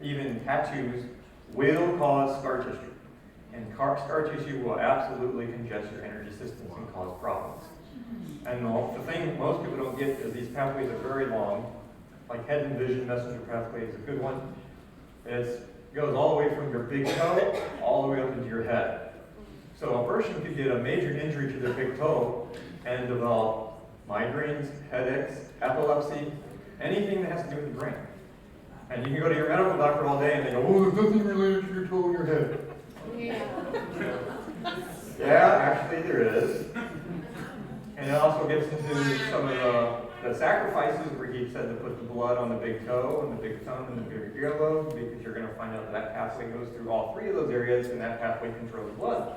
even tattoos, will cause scar tissue. And scar tissue will absolutely congest your energy systems and cause problems. And the thing most people don't get is these pathways are very long. Like head and vision messenger pathway is a good one. It goes all the way from your big toe all the way up into your head. So a person could get a major injury to their big toe and develop migraines, headaches, epilepsy, anything that has to do with the brain. And you can go to your medical doctor all day and they go, oh, there's nothing related to your toe in your head. Yeah, actually there is. And it also gets into some of the sacrifices where he said to put the blood on the big toe and the big thumb and the big earlobe, because you're going to find out that that pathway goes through all three of those areas, and that pathway controls blood.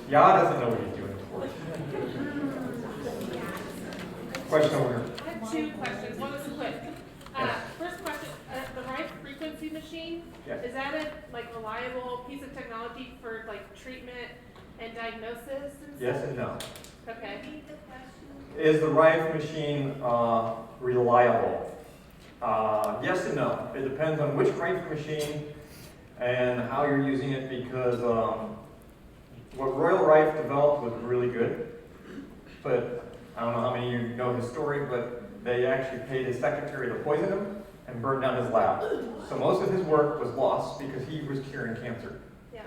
Yah doesn't know what he's doing, of course. Question over here. I have two questions. One is quick. First question: the right frequency machine, Yes. is that a reliable piece of technology for treatment and diagnosis and Yes stuff? and no. Okay. Is the Rife machine reliable? Yes and no. It depends on which Rife machine and how you're using it, because what Royal Rife developed was really good, but I don't know how many of you know his story, but they actually paid his secretary to poison him and burn down his lab. So most of his work was lost because he was curing cancer. Yeah.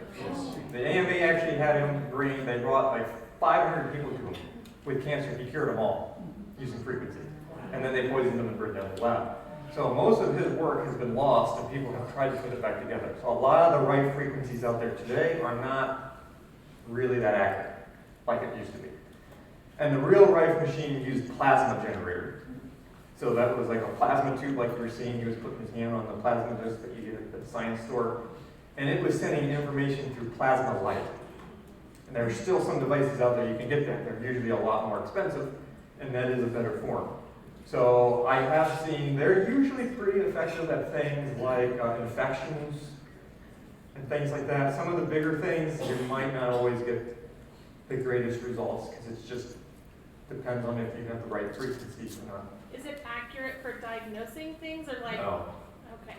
The AMA actually had him bring, they brought like 500 people to him with cancer. He cured them all using frequency. And then they poisoned them and burned down the lab. So most of his work has been lost, and people have tried to put it back together. So a lot of the right frequencies out there today are not really that accurate like it used to be. And the real Rife machine used plasma generator. So that was like a plasma tube, like you were seeing. He was putting his hand on the plasma disc that you get at the science store. And it was sending information through plasma light. And there are still some devices out there you can get that. They're usually a lot more expensive, and that is a better form. So I have seen, they're usually pretty effective at things like infections and things like that. Some of the bigger things, you might not always get the greatest results, because it just depends on if you have the right frequencies or not. Is it accurate for diagnosing things, or No, Okay.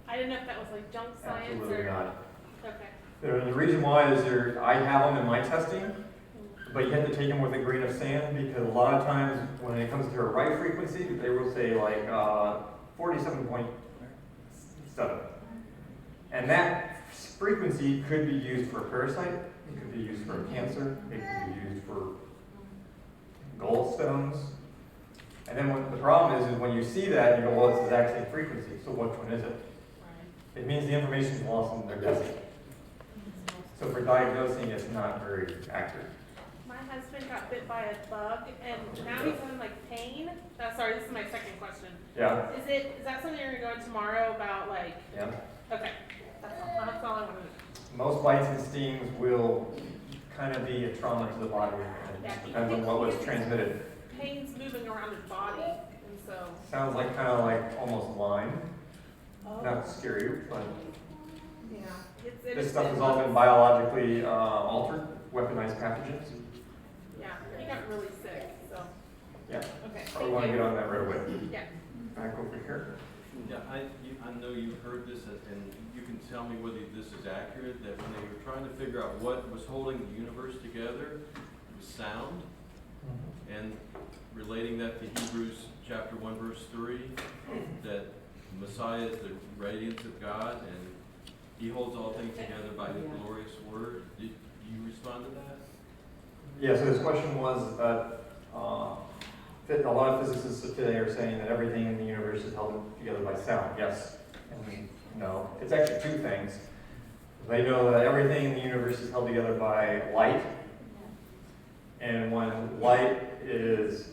I didn't know if that was junk science absolutely or. not. Okay. The reason why is I have them in my testing, but you have to take them with a grain of sand, because a lot of times when it comes to a right frequency, they will say 47.7. And that frequency could be used for a parasite, it could be used for a cancer, it could be used for gallstones. And then the problem is when you see that, you go, well, it's the exact same frequency, so which one is it? It means the information is lost in their guessing. So for diagnosing, it's not very accurate. My husband got bit by a bug, and now he's having pain. Sorry, this is my second question. Yeah? Is that something you're gonna go into tomorrow about Yeah. Okay, that's all I wanted to know. Most bites and stings will kind of be a trauma to the body. Yeah, It depends on what was transmitted. Pain's moving around his body, and so. Sounds like almost Lyme. Not scary, but Yeah. this stuff has all been biologically altered, weaponized pathogens. Yeah, he got really sick, so. Yeah. Okay. Probably want to get on that right away. Yeah. Back over here. Yeah, I know you've heard this, and you can tell me whether this is accurate, that when they were trying to figure out what was holding the universe together, it was sound, and relating that to Hebrews chapter 1, verse 3, that Messiah is the radiance of God, and he holds all things together by his glorious word. Did you respond to that? Yeah, so this question was that a lot of physicists today are saying that everything in the universe is held together by sound. Yes and no. It's actually two things. They know that everything in the universe is held together by light, and when light is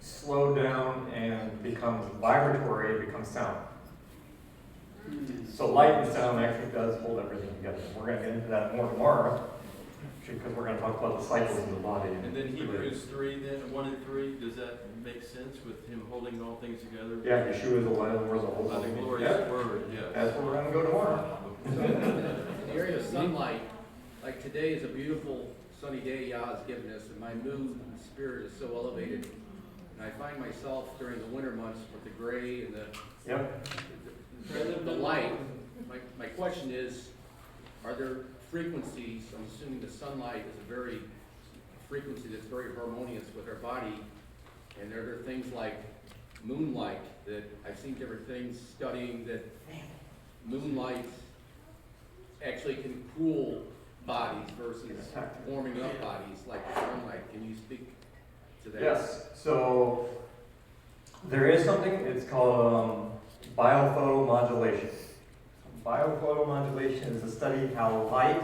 slowed down and becomes vibratory, it becomes sound. So light and sound actually does hold everything together. We're going to get into that more tomorrow, because we're going to talk about the cycles in the body. And then Hebrews 3, then 1 and 3, does that make sense with him holding all things together? Yeah, Yeshua is the light of the world, the whole By the thing. glorious Yeah, word, yes. that's where we're going to go tomorrow. In the area of sunlight, like today is a beautiful sunny day Yah has given us, and my mood and spirit is so elevated. And I find myself during the winter months with the gray and Yep. the light. My question is, are there frequencies, I'm assuming the sunlight is a frequency that's very harmonious with our body, and are there things like moonlight that I've seen different things studying that moonlight actually can cool bodies versus warming up bodies like the sunlight. Can you speak to that? Yes. So There is something, it's called biophotomodulation. Biophotomodulation is a study how light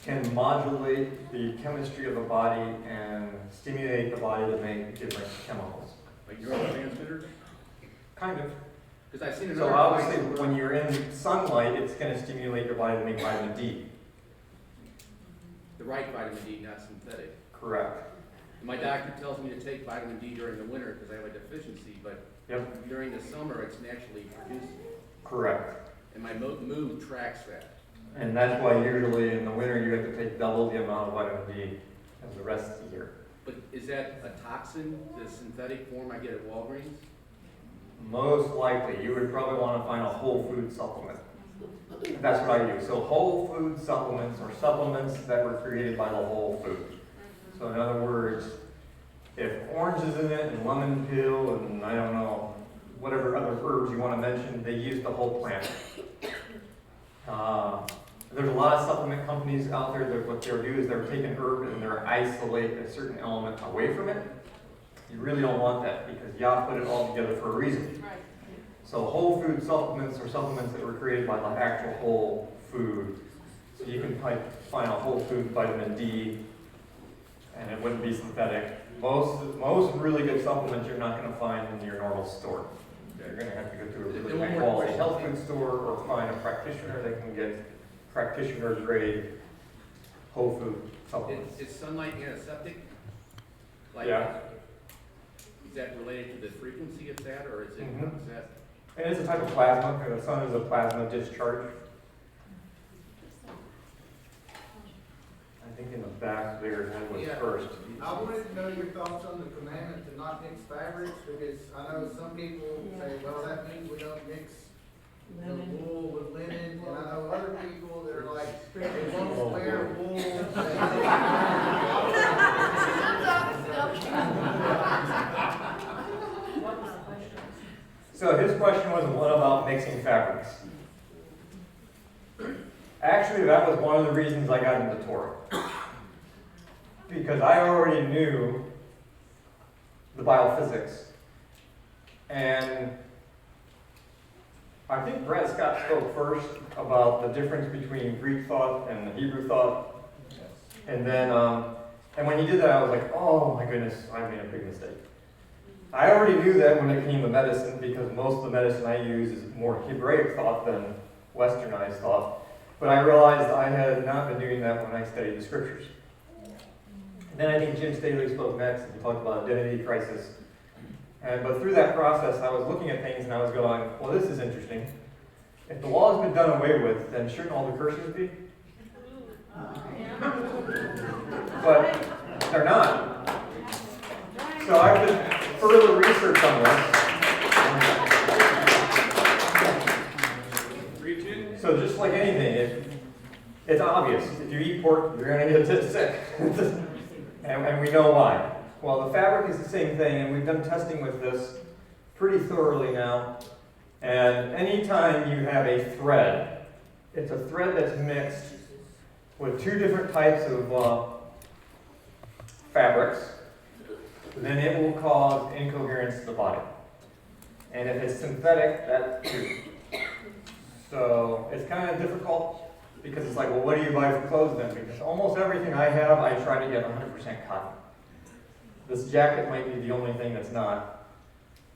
can modulate the chemistry of the body and stimulate the body to make different chemicals. Like neurotransmitters? Kind of. Because I've seen So another. obviously, device where- when you're in sunlight, it's going to stimulate your body to make vitamin D. The right vitamin D, not synthetic. Correct. My doctor tells me to take vitamin D during the winter because I have a deficiency, but Yep. during the summer, it's naturally produced. Correct. And my mood tracks that. And that's why usually in the winter you have to take double the amount of vitamin D as the rest of the year. But is that a toxin, the synthetic form I get at Walgreens? Most likely, you would probably want to find a whole food supplement. That's what I use. So whole food supplements are supplements that were created by the whole food. So in other words, if orange is in it and lemon peel and I don't know, whatever other herbs you want to mention, they use the whole plant. There's a lot of supplement companies out there that what they'll do is they're taking herb and they're isolate a certain element away from it. You really don't want that because you have to put it all together for a reason. Right. So whole food supplements are supplements that were created by the actual whole food. So you can find a whole food vitamin D and it wouldn't be synthetic. Most really good supplements you're not going to find in your normal store. You're going to have to go to a really high quality health food store or find a practitioner that can get practitioner grade whole food supplements. Is sunlight antiseptic? Like, Yeah. Is that related to the frequency it's at, or is it, Mhm. is that? And it's a type of plasma, and the sun is a plasma discharge. I think in the back there was Yeah. first. I wanted to know your thoughts on the commandment to not mix fabrics, because I know some people say, well, that means we don't mix the wool with linen, and I know other people that are like, they won't wear wool. So his question was, what about mixing fabrics? Actually, that was one of the reasons I got into Torah. Because I already knew the biophysics. And I think Brad Scott spoke first about the difference between Greek thought and the Hebrew thought. And then, and when he did that, I was like, oh my goodness, I made a big mistake. I already knew that when it came to medicine because most of the medicine I use is more Hebraic thought than Westernized thought. But I realized I had not been doing that when I studied the scriptures. And then I think Jim Staley spoke next and he talked about identity crisis. But through that process, I was looking at things and I was going, well, this is interesting. If the law has been done away with, then shouldn't all the curses be? But they're not. So I've done further research on this. So just like anything, it's obvious. If you eat pork, you're going to get sick. and we know why. Well, the fabric is the same thing, and we've done testing with this pretty thoroughly now. And anytime you have a thread, it's a thread that's mixed with two different types of fabrics, then it will cause incoherence to the body. And if it's synthetic, that's too. So it's kind of difficult because it's like, well, what do you buy for clothes then? Because almost everything I have, I try to get 100% cotton. This jacket might be the only thing that's not.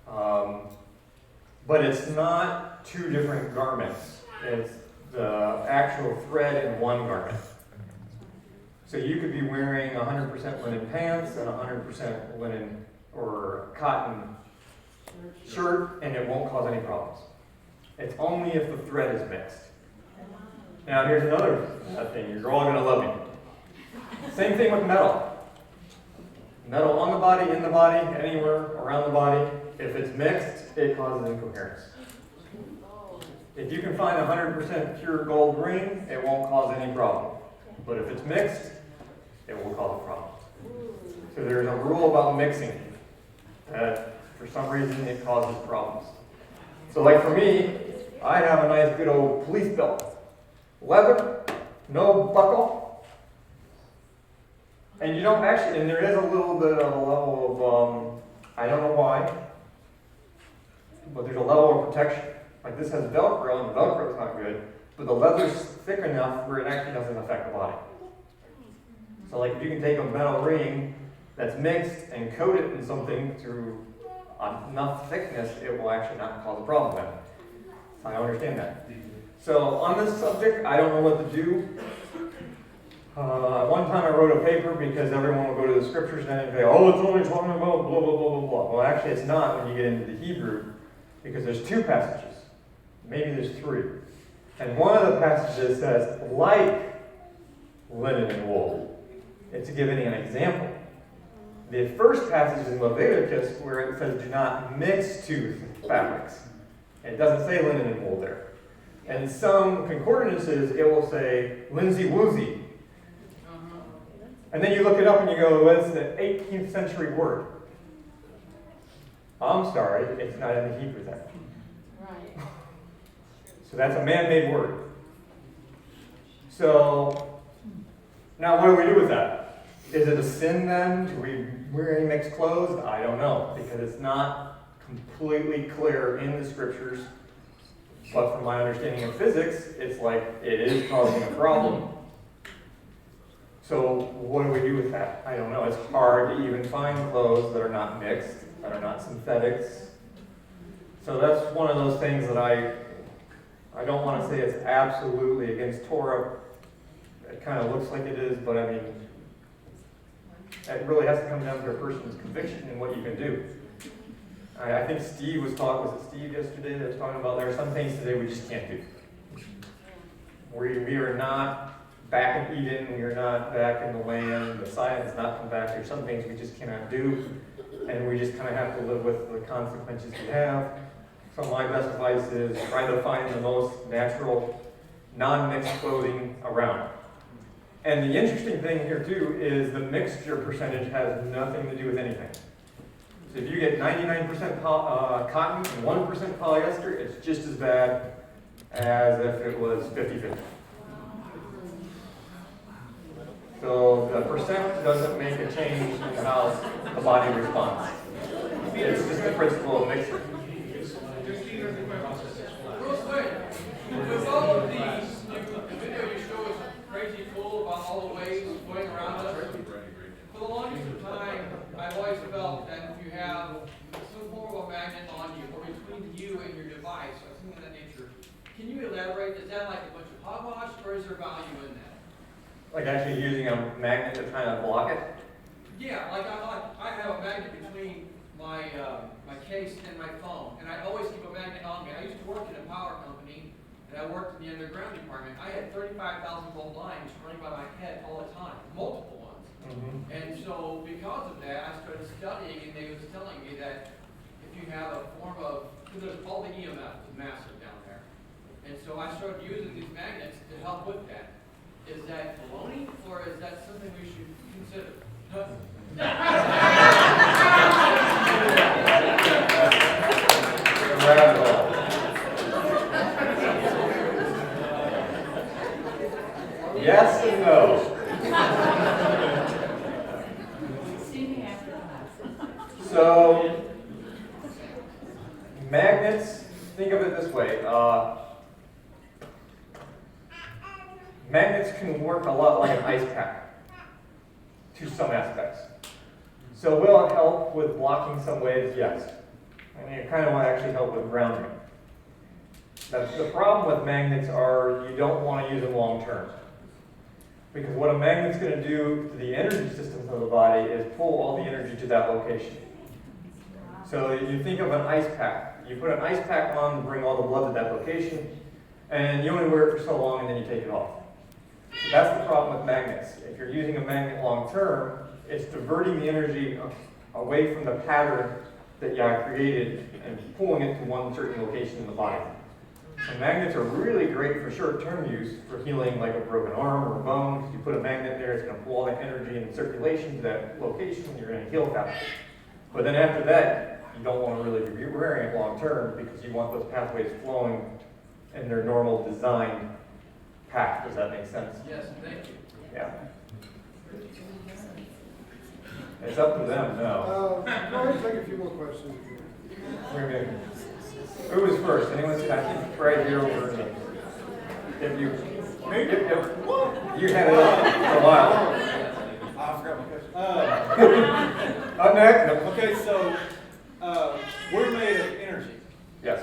But it's not two different garments. It's the actual thread in one garment. So you could be wearing 100% linen pants and 100% linen or cotton shirt, and it won't cause any problems. It's only if the thread is mixed. Now here's another thing. You're all going to love me. Same thing with metal. Metal on the body, in the body, anywhere around the body. If it's mixed, it causes incoherence. If you can find a 100% pure gold ring, it won't cause any problem. But if it's mixed, it will cause a problem. So there's a rule about mixing that for some reason it causes problems. So like for me, I have a nice good old police belt. Leather, no buckle. And you don't actually, and there is a little bit of a level of, I don't know why, protection. Like this has Velcro, and the Velcro's not good, but the leather's thick enough where it actually doesn't affect the body. So like if you can take a metal ring that's mixed and coat it in something through enough thickness, it will actually not cause a problem then. I understand that. So on this subject, I don't know what to do. One time I wrote a paper because everyone will go to the scriptures and then say, oh, it's only talking about blah, blah, blah, blah, blah. Well, actually it's not when you get into the Hebrew, because there's two passages. Maybe there's three. And one of the passages says, like linen and wool. It's giving an example. The first passage in Leviticus where it says, do not mix two fabrics. It doesn't say linen and wool there. And some concordances, it will say linsey-woolsey. And then you look it up and you go, well, it's an 18th century word. I'm sorry, it's not in the Hebrew then. Right. So that's a man-made word. So, now what do we do with that? Is it a sin then? Do we wear any mixed clothes? I don't know, because it's not completely clear in the scriptures. But from my understanding of physics, it's like it is causing a problem. So what do we do with that? I don't know. It's hard to even find clothes that are not mixed, that are not synthetics. So that's one of those things that I don't want to say it's absolutely against Torah. It kind of looks like it is, but I mean, it really has to come down to a person's conviction and what you can do. I think Steve was Steve yesterday that was talking about there are some things today we just can't do. We are not back in Eden, we are not back in the land, the science has not come back. There's some things we just cannot do, and we just kind of have to live with the consequences we have. So my best advice is try to find the most natural, non-mixed clothing around. And the interesting thing here too is the mixture percentage has nothing to do with anything. So if you get 99% cotton and 1% polyester, it's just as bad as if it was 50-50. So the percent doesn't make a change in how the body responds. It's just the principle of mixture. Real quick, with all of these, the video you show is crazy cool about all the waves going around us. For the longest time, I've always felt that if you have some form of a magnet on you, or between you and your device, or something of that nature, can you elaborate? Is that like a bunch of hogwash, or is there value in that? Like actually using a magnet to kind of block it? Yeah, I have a magnet between my case and my phone, and I always keep a magnet on me. I used to work in a power company, and I worked in the underground department. I had 35,000 volt lines running by my head all the time, multiple ones. Mm-hmm. And so because of that, I started studying, and they was telling me that if you have a form of, because there's all the EMF is massive down there, and so I started using these magnets to help with that. Is that baloney, or is that something we should consider? Yes and no. So, magnets, think of it this way. Magnets can work a lot like an ice pack to some aspects. So will it help with blocking some waves? Yes. I mean, it kind of will actually help with grounding. The problem with magnets are you don't want to use them long term. Because what a magnet's going to do to the energy systems of the body is pull all the energy to that location. So you think of an ice pack. You put an ice pack on to bring all the blood to that location, and you only wear it for so long and then you take it off. So that's the problem with magnets. If you're using a magnet long term, it's diverting the energy away from the pattern that you created and pulling it to one certain location in the body. And magnets are really great for short-term use for healing like a broken arm or a bone. Because you put a magnet there, it's going to pull all that energy and circulation to that location, and you're going to heal faster. But then after that, you don't want to really be wearing it long term because you want those pathways flowing in their normal design path. Does that make sense? Yes, thank you. Yeah. It's up to them now. Go ahead and take a few more questions. We're gonna Who was first? Anyone? I think right here over the. If you. You had it up for a while. I forgot my question. Up next. No. Okay, so we're made of energy, Yes.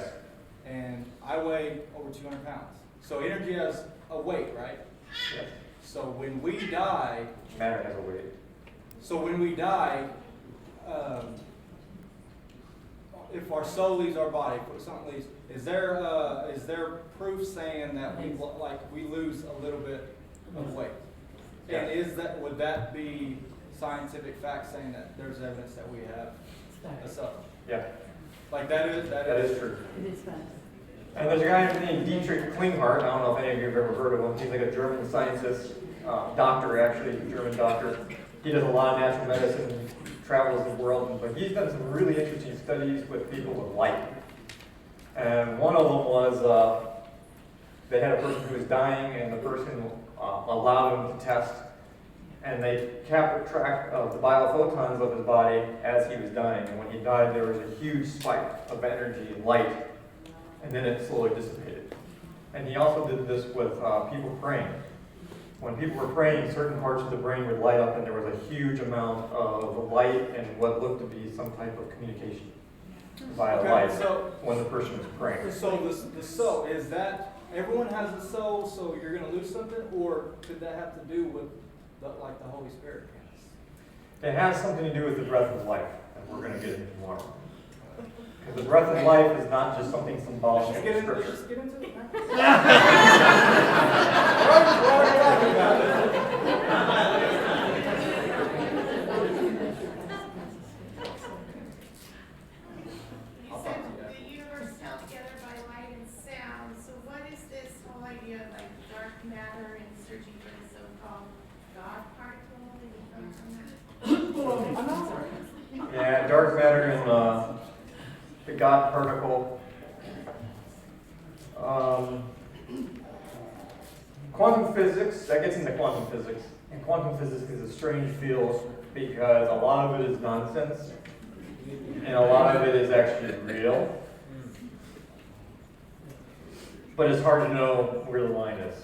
and I weigh over 200 pounds. So energy has a weight, right? Yes. So when we die, Matter has a weight. so when we die, if our soul leaves our body, if something leaves, is there proof saying that we lose a little bit of weight? And would that be scientific fact saying that there's evidence that we have a soul? Yeah. Like that is That is true. It is fun. And there's a guy named Dietrich Klinghardt. I don't know if any of you have ever heard of him. He's like a German scientist, doctor actually, a German doctor. He does a lot of natural medicine, travels the world, but he's done some really interesting studies with people with light. And one of them was they had a person who was dying, and the person allowed him to test, and they kept track of the biophotons of his body as he was dying. And when he died, there was a huge spike of energy and light, and then it slowly dissipated. And he also did this with people praying. When people were praying, certain parts of the brain would light up, and there was a huge amount of light and what looked to be some type of communication via light when the person was praying. So the soul, is that, everyone has a soul, so you're going to lose something, or could that have to do with the Holy Spirit? It has something to do with the breath of life, and we're going to get into tomorrow. Because the breath of life is not just something symbolic in Scripture. Just get into it. You said the universe is held together by light and sound. So what is this whole idea of like dark matter and searching for the so-called God particle? Any thoughts on that? Yeah, dark matter and the God particle. Quantum physics, that gets into quantum physics. And quantum physics is a strange field because a lot of it is nonsense and a lot of it is actually real. But it's hard to know where the line is.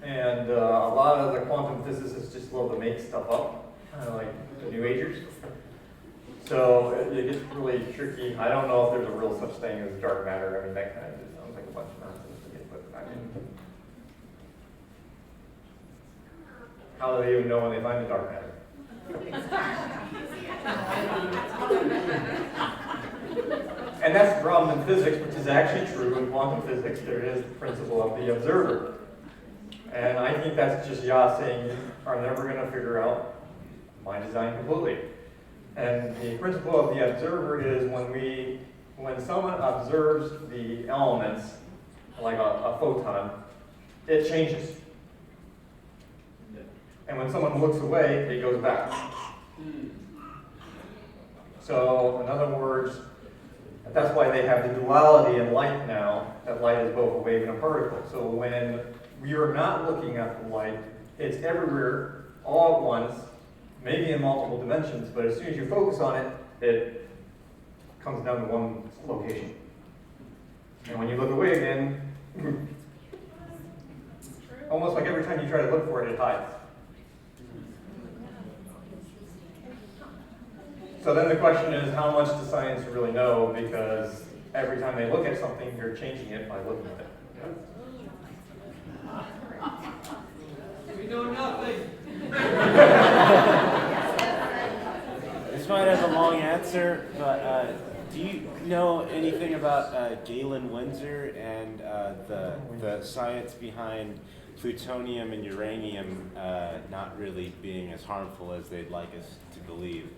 And a lot of the quantum physicists just love to make stuff up, kind of like the New Agers. So it gets really tricky. I don't know if there's a real such thing as dark matter. I mean, that kind of just sounds like a bunch of nonsense to me, but I mean, how do they even know when they find the dark matter? And that's the problem in physics, which is actually true in quantum physics. There is the principle of the observer. And I think that's just Yah saying you are never going to figure out my design completely. And the principle of the observer is when someone observes the elements, like a photon, it changes. And when someone looks away, it goes back. So, in other words, that's why they have the duality in light now, that light is both a wave and a particle. So when we are not looking at the light, it's everywhere, all at once, maybe in multiple dimensions, but as soon as you focus on it, it comes down to one location. And when you look away again, almost like every time you try to look for it, it hides. So then the question is, how much does science really know? Because every time they look at something, they're changing it by looking at it. We know nothing. This might have a long answer, but do you know anything about Galen Windsor and the science behind plutonium and uranium not really being as harmful as they'd like us to believe?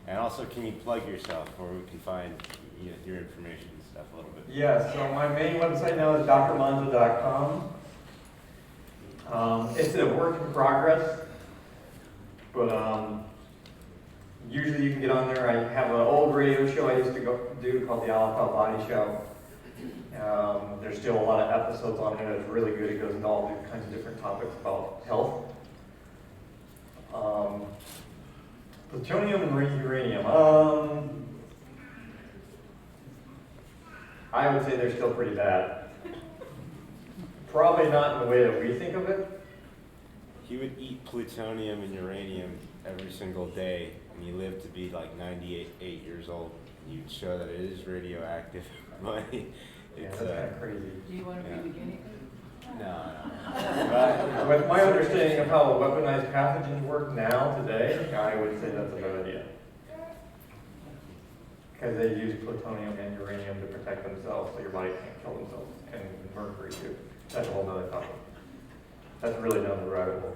And also, can you plug yourself where we can find your information and stuff a little bit? Yeah, so my main website now is drmonzo.com. It's a work in progress, but usually you can get on there. I have an old radio show I used to do called the Alpha Body Show. There's still a lot of episodes on there that's really good. It goes into all kinds of different topics about health. Plutonium and uranium. I I would say they're still pretty bad. Probably not in the way that we think of it. He would eat plutonium and uranium every single day, and he lived to be like 98 years old. You'd show that it is radioactive, but Yeah, it's that's kind of crazy. Do you want to be the guinea pig? no. But, With my understanding of how weaponized pathogens work now, today, I would say that's a bad idea. Because they use plutonium and uranium to protect themselves, so your body can't kill themselves, and mercury too. That's a whole nother topic. That's really down the rabbit hole.